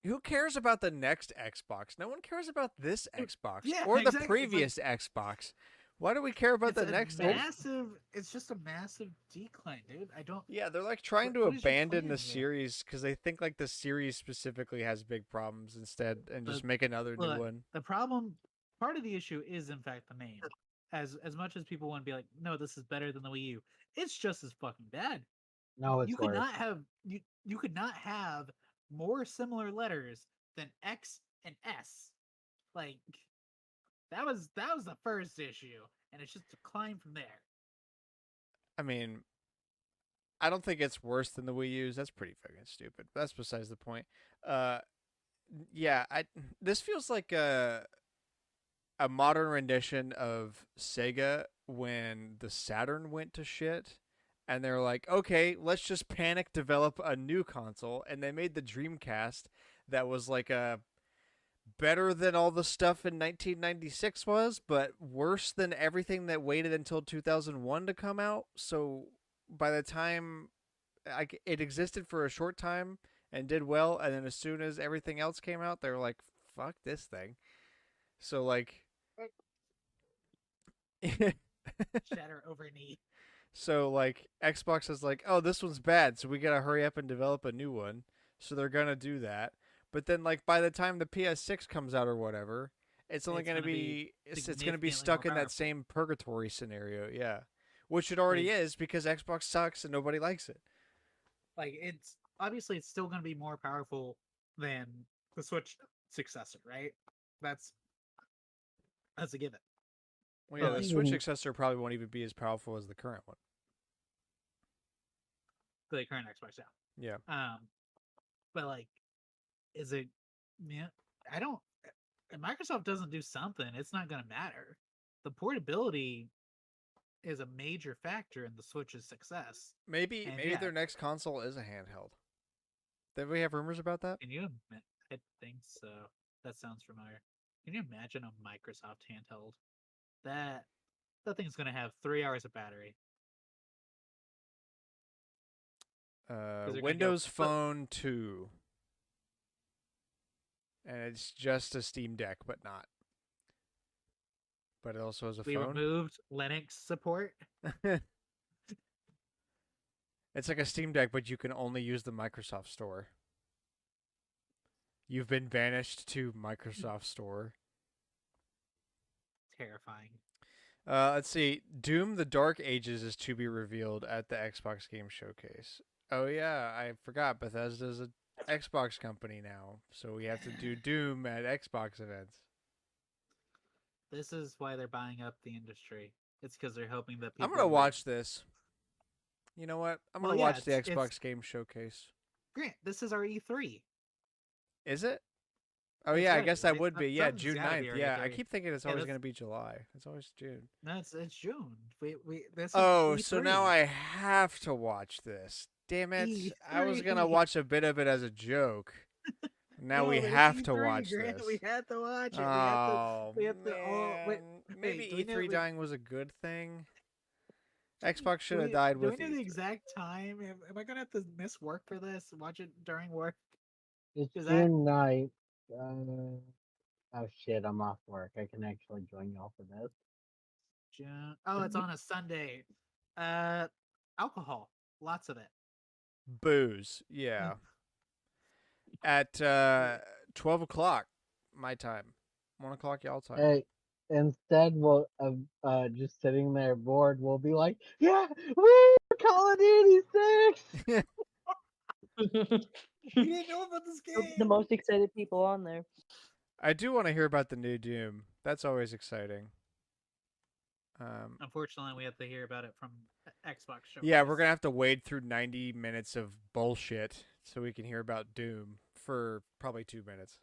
Who cares about the next Xbox? No one cares about this Xbox yeah, or exactly. the previous Xbox. Why do we care about the next massive? It's just a massive decline, dude. I don't. Yeah, they're like trying to what is your abandon plan the here? series because they think like the series specifically has big problems instead, and just make another new one. The problem, part of the issue is in fact the name. As much as people want to be like, no, this is better than the Wii U, it's just as fucking bad. No, it's you could worse. not have you could not have more similar letters than X and S. Like that was the first issue, and it's just declined from there. I mean, I don't think it's worse than the Wii U's. That's pretty fucking stupid. That's besides the point. Yeah, this feels like a modern rendition of Sega when the Saturn went to shit. And they're like, okay, let's just panic develop a new console. And they made the Dreamcast that was like a better than all the stuff in 1996 was, but worse than everything that waited until 2001 to come out. So by the time it existed for a short time and did well, and then as soon as everything else came out, they were like, fuck this thing. So like... Shatter over knee. So, like, Xbox is like, oh, this one's bad, so we gotta hurry up and develop a new one. So they're gonna do that. But then, like, by the time the PS6 comes out or whatever, it's only gonna be it's gonna be stuck in that same purgatory scenario, yeah. Which it already is because Xbox sucks and nobody likes it. Like, it's obviously it's still gonna be more powerful than the Switch successor, right? That's a given. Well, yeah, the Switch successor probably won't even be as powerful as the current one. The current Xbox, yeah. But like, is it? Yeah, I don't. If Microsoft doesn't do something, it's not gonna matter. The portability is a major factor in the Switch's success. Maybe their next console is a handheld. Did we have rumors about that? Can you? I think so. That sounds familiar. Can you imagine a Microsoft handheld? That thing's gonna have 3 hours of battery. Windows Phone 2. And it's just a Steam Deck, but not. But it also has a phone. We removed Linux support. It's like a Steam Deck, but you can only use the Microsoft Store. You've been banished to Microsoft Store. Terrifying. Let's see. Doom: The Dark Ages is to be revealed at the Xbox Game Showcase. Oh yeah, I forgot. Bethesda's an Xbox company now, so we have to do Doom at Xbox events. This is why they're buying up the industry. It's because they're hoping that people. I'm gonna watch this. You know what? I'm gonna watch the Xbox Game Showcase. Grant, this is our E3. Is it? Oh That's yeah, I right, guess that right? would be. Yeah, Something's June gotta be 9th. already Yeah, I 30. keep thinking it's Yeah, always that's going to be July. It's always June. no, it's June. We this is Oh, so now E3. I have to watch this. Damn it. I was going to E3. watch a bit of it as a joke. Now we No, but it's have to E3, watch Grant. We this. had to watch it. Oh, We have to all wait. man. Maybe Wait, do we know? E3 Wait, dying was a good thing. Xbox should have died do we with know the E3. exact time? Am I gonna have to miss work for this? Watch it during work? It's Is that June 9th. Oh shit, I'm off work. I can actually join y'all for this. June? Oh, it's on a Sunday. Uh, alcohol, lots of it. Booze. Yeah. At 12 o'clock my time. 1 o'clock y'all time. Hey, instead we'll of just sitting there bored, we'll be like, yeah, woo, Call of Duty 6! We didn't know about this The game. most excited people on there. I do want to hear about the new Doom. That's always exciting. Unfortunately, we have to hear about it from Xbox show. Yeah, we're going to have to wade through 90 minutes of bullshit so we can hear about Doom for probably 2 minutes.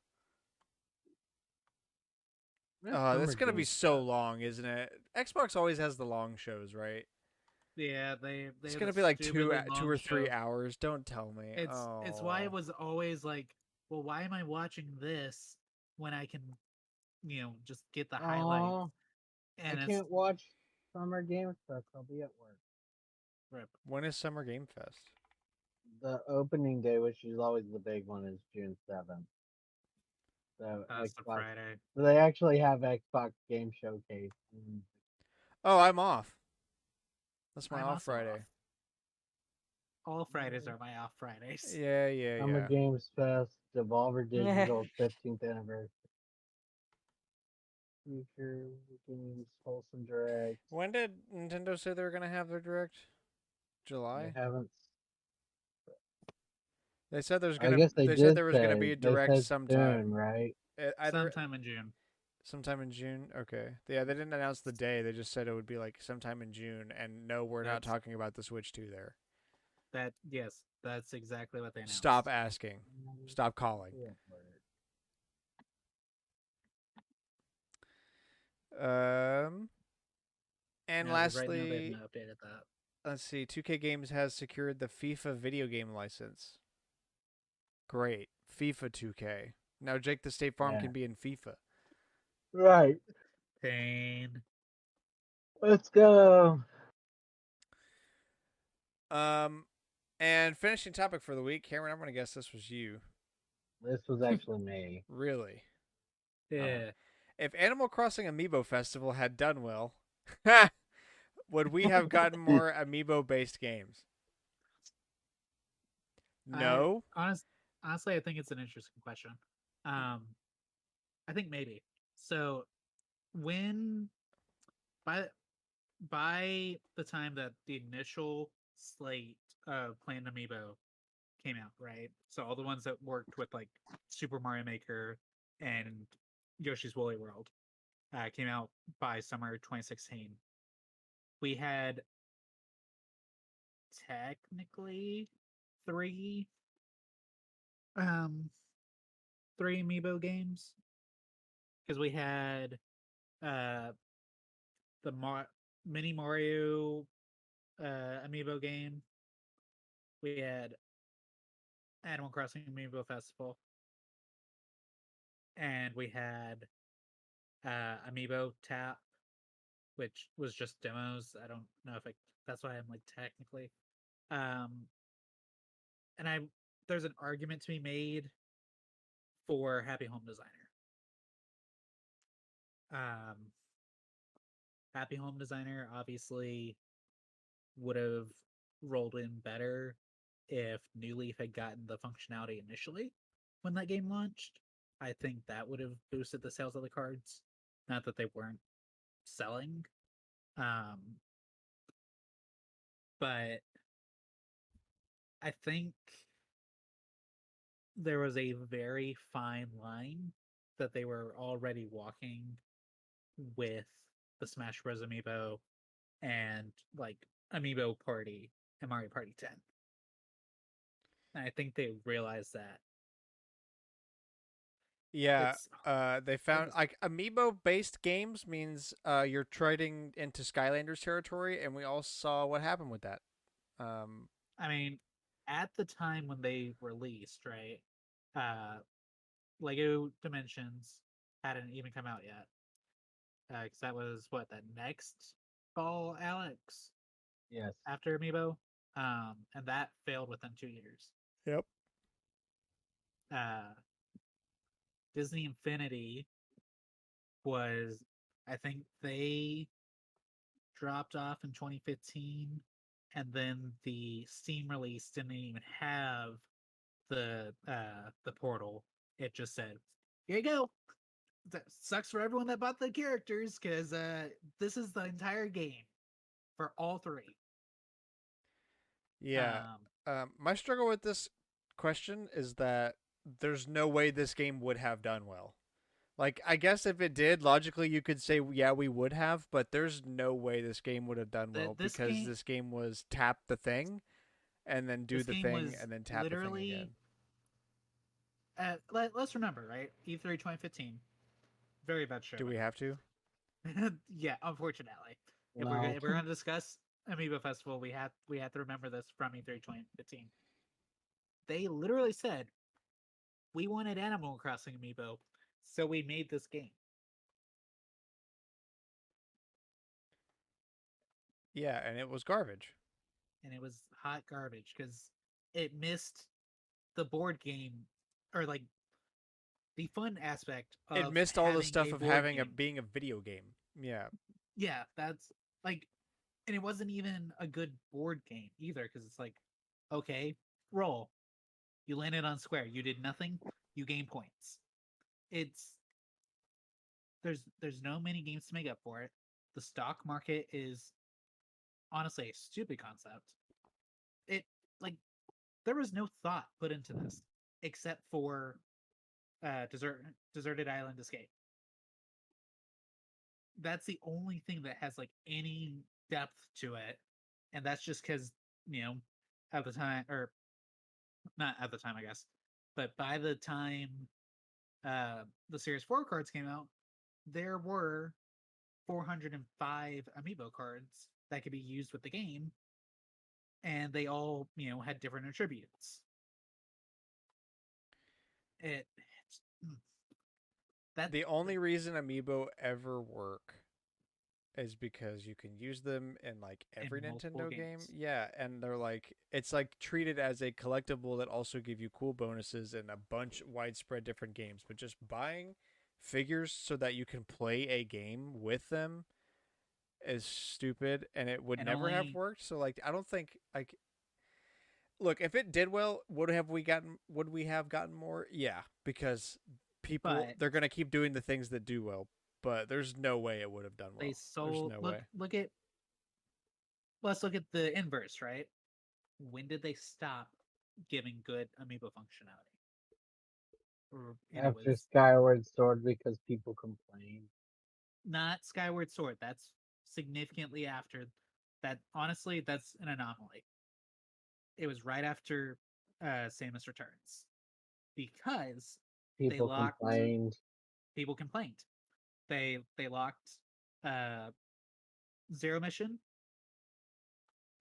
That's going to be so long, isn't it? Xbox always has the long shows, right? Yeah, they It's have going to the be like stupidly two long or 3 show. hours. Don't tell me. It's why it was always like, well, why am I watching this when I can, just get the highlights? Oh, I And it's can't watch Summer Games Fest. I'll be at work. rip. When is Summer Game Fest? The opening day, which is always the big one, is June 7th. So That's the Xbox. Friday. So they actually have Xbox Game Showcase. Oh, I'm off. That's my I'm off also Friday. off. All Fridays are my off Fridays. Yeah, yeah, Summer yeah. Games Fest, Devolver Digital's 15th anniversary. Future Games, Wholesome Direct. When did Nintendo say they were going to have their direct? They July? haven't. They said there's I gonna. guess they They said did there was gonna say. be a They direct said soon, sometime, right? either Sometime in June. sometime in June. Okay, yeah, they didn't announce the day. They just said it would be like sometime in June. And no, we're not That's talking about the Switch 2 there. yes, that's exactly what they announced. Stop asking. Stop calling. Um, and As of right now, they have lastly, not updated that. let's see. 2K Games has secured the FIFA video game license. Great, FIFA 2K. Now Jake the State Farm Yeah. can be in FIFA. Right. Pain. Let's go. And finishing topic for the week, Cameron. I'm gonna guess this was you. This was actually me. Really? Yeah. If Animal Crossing Amiibo Festival had done well, would we have gotten more amiibo-based games? No. Honestly, I think it's an interesting question. I think maybe. So when by by the time that the initial slate of Planned Amiibo came out, right? So all the ones that worked with like Super Mario Maker and Yoshi's Woolly World came out by summer 2016. We had technically three um three amiibo games because we had uh the mini Mario amiibo game. We had Animal Crossing Amiibo Festival, and we had Amiibo Tap, which was just demos. I don't know if that's why I'm like technically. Um, and there's an argument to be made for Happy Home Designer. Um, Happy Home Designer obviously would have rolled in better if New Leaf had gotten the functionality initially when that game launched. I think that would have boosted the sales of the cards. Not that they weren't selling. But I think there was a very fine line that they were already walking with the Smash Bros. Amiibo and like Amiibo Party and Mario Party 10. And I think they realized that. Yeah, It's they hard found to. like amiibo-based games means you're trading into Skylanders territory, and we all saw what happened with that. Um, I mean, at the time when they released, right? Uh, Lego Dimensions hadn't even come out yet. Because that was what the next fall, Alex, Yes. after Amiibo, and that failed within 2 years. yep. Uh, Disney Infinity was, I think they dropped off in 2015, and then the Steam release didn't even have the portal. It just said, "Here you go." That sucks for everyone that bought the characters because this is the entire game for all three. Yeah. Um, My struggle with this question is that there's no way this game would have done well. Like, I guess if it did, logically you could say, yeah, we would have, but there's no way this game would have done well this because game this game was tap the thing and then do this the game thing was and then tap the thing literally. again. Let's remember, right? E3 2015, very bad Do we showing. have to? Yeah, unfortunately, No. if we're gonna discuss Amiibo Festival, we had to remember this from E3 2015. They literally said we wanted Animal Crossing Amiibo, so we made this game, Yeah, and it was garbage. and it was hot garbage because it missed the board game, or like the fun aspect It of missed all the having stuff a of board having a game. being a video game. Yeah. Yeah, that's like, and it wasn't even a good board game either because it's like, okay, roll. You landed on square. You did nothing. You gain points. It's there's no many games to make up for it. The stock market is honestly a stupid concept. It like there was no thought put into this except for deserted island escape. That's the only thing that has like any depth to it, and that's just because you know at the time, or not at the time, I guess, but by the time the Series 4 cards came out, there were 405 amiibo cards that could be used with the game, and they all had different attributes. It's that The only reason amiibo ever work is because you can use them in like in every multiple Nintendo game. games. Yeah, and they're like it's like treated as a collectible that also give you cool bonuses in a bunch widespread different games. But just buying figures so that you can play a game with them is stupid and it would And never have only worked. So like I don't think like look, if it did well, would we have gotten more? Yeah, because people but they're going to keep doing the things that do well, but there's no way it would have done they well. There's sold no look way. look at let's look at the inverse, right? When did they stop giving good amiibo functionality? And it After was Skyward Sword because people complain. not Skyward Sword. That's significantly after that. Honestly, that's an anomaly. It was right after Samus Returns because they People locked. complained. People complained. They locked uh, Zero Mission,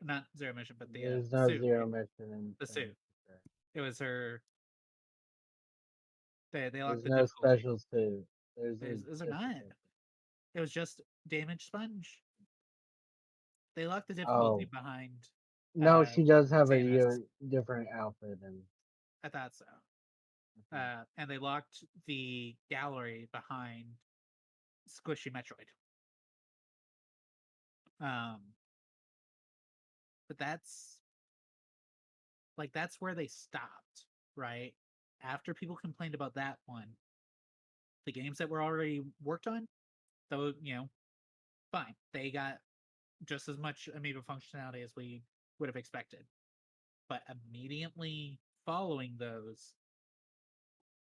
not Zero Mission, but the There's no suit, zero right? mission in The suit. Samus Returns. It was her. They locked There's the no difficulty. special suit. There's a Is there not? difficulty. It was just Damage Sponge. They locked the difficulty Oh behind no, uh, she does have a Samus. different outfit and I thought so. And they locked the gallery behind Squishy Metroid. Um, but that's where they stopped, right? After people complained about that one, the games that were already worked on, though, fine. They got just as much amiibo functionality as we would have expected. But immediately following those,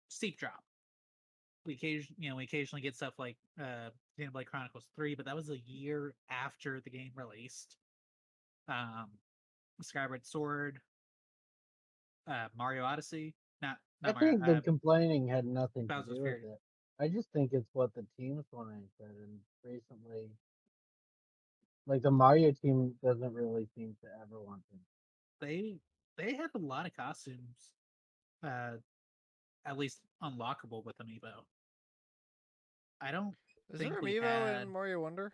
steep drop. We occasionally get stuff like Xenoblade Chronicles 3, but that was a year after the game released. Um, Skyward Sword, Mario Odyssey. I Not Mario. think the complaining had nothing to Bowser's do with Fury. it. I just think it's what the teams wanted, and recently, like the Mario team doesn't really seem to ever want to. They had a lot of costumes, uh, at least unlockable with Amiibo. I don't Is there think we amiibo in had Mario Wonder?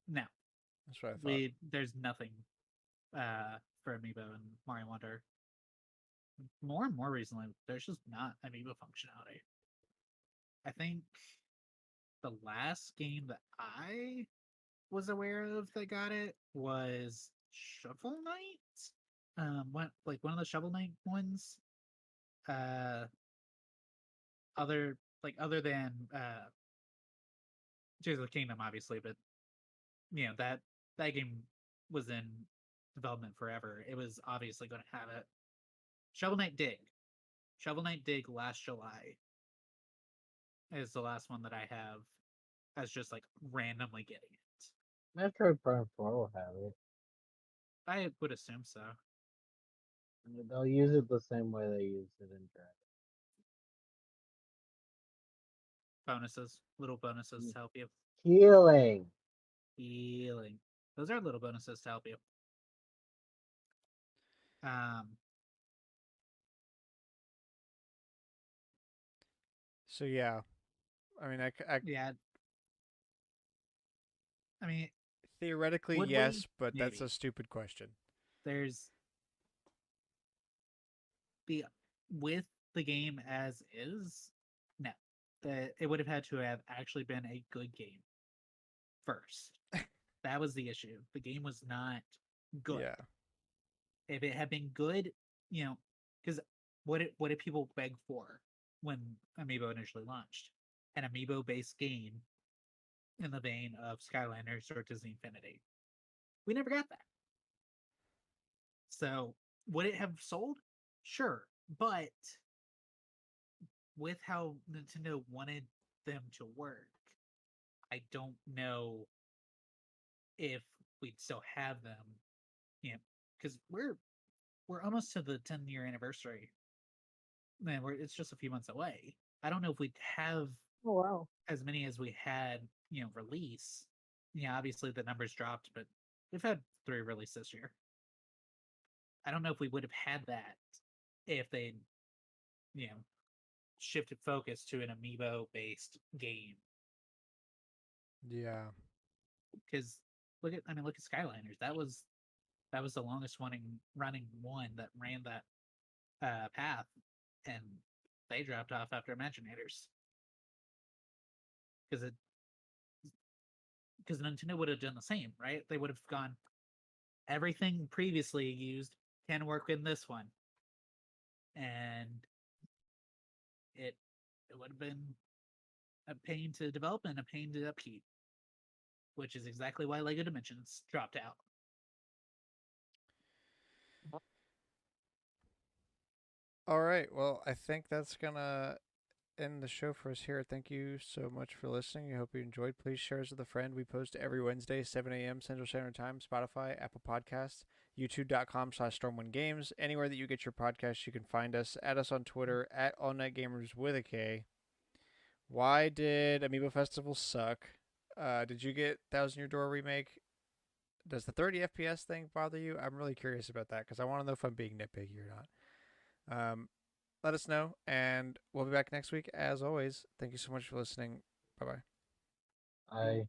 no. That's what I thought. There's nothing for Amiibo in Mario Wonder. More and more recently, there's just not Amiibo functionality. I think the last game that I was aware of that got it was Shovel Knight. One of the Shovel Knight ones. Uh, other than Tears of the Kingdom, obviously, but that game was in development forever. It was obviously going to have it. Shovel Knight Dig. Shovel Knight Dig last July is the last one that I have as just like randomly getting it. Metroid Prime 4 will have it. I would assume so. They'll use it the same way they used it in Dragon. Little bonuses to help you. Healing. Healing. Those are little bonuses to help you. So yeah, I mean, Yeah. I mean, theoretically would yes, we? but that's Maybe. a stupid question. There's with the game as is. No, it would have had to have actually been a good game first. That was the issue. The game was not good. Yeah. If it had been good, because what did people beg for when Amiibo initially launched? An Amiibo-based game in the vein of Skylanders or Disney Infinity. We never got that. So would it have sold? Sure, but with how Nintendo wanted them to work, I don't know if we'd still have them. Because we're almost to the 10-year anniversary. Man, it's just a few months away. I don't know if we'd have Oh wow. as many as we had, release. Yeah, obviously the numbers dropped, but we've had 3 releases this year. I don't know if we would have had that if they, shifted focus to an amiibo-based game. Yeah. Because look at Skylanders. That was the longest running one that ran that path, and they dropped off after Imaginators because Nintendo would have done the same, right? They would have gone, everything previously used can work in this one, and it would have been a pain to develop and a pain to upkeep, which is exactly why Lego Dimensions dropped out. All right. Well, I think that's gonna end the show for us here. Thank you so much for listening. I hope you enjoyed. Please share us with a friend. We post every Wednesday, 7 a.m. Central Standard Time, Spotify, Apple Podcasts, youtube.com/StormwindGames. Anywhere that you get your podcasts, you can find us. Add us on Twitter, at AllNightGamers with a K. Why did Amiibo Festival suck? Did you get Thousand Year Door Remake? Does the 30 FPS thing bother you? I'm really curious about that because I want to know if I'm being nitpicky or not. Let us know, and we'll be back next week as always. Thank you so much for listening. Bye bye. I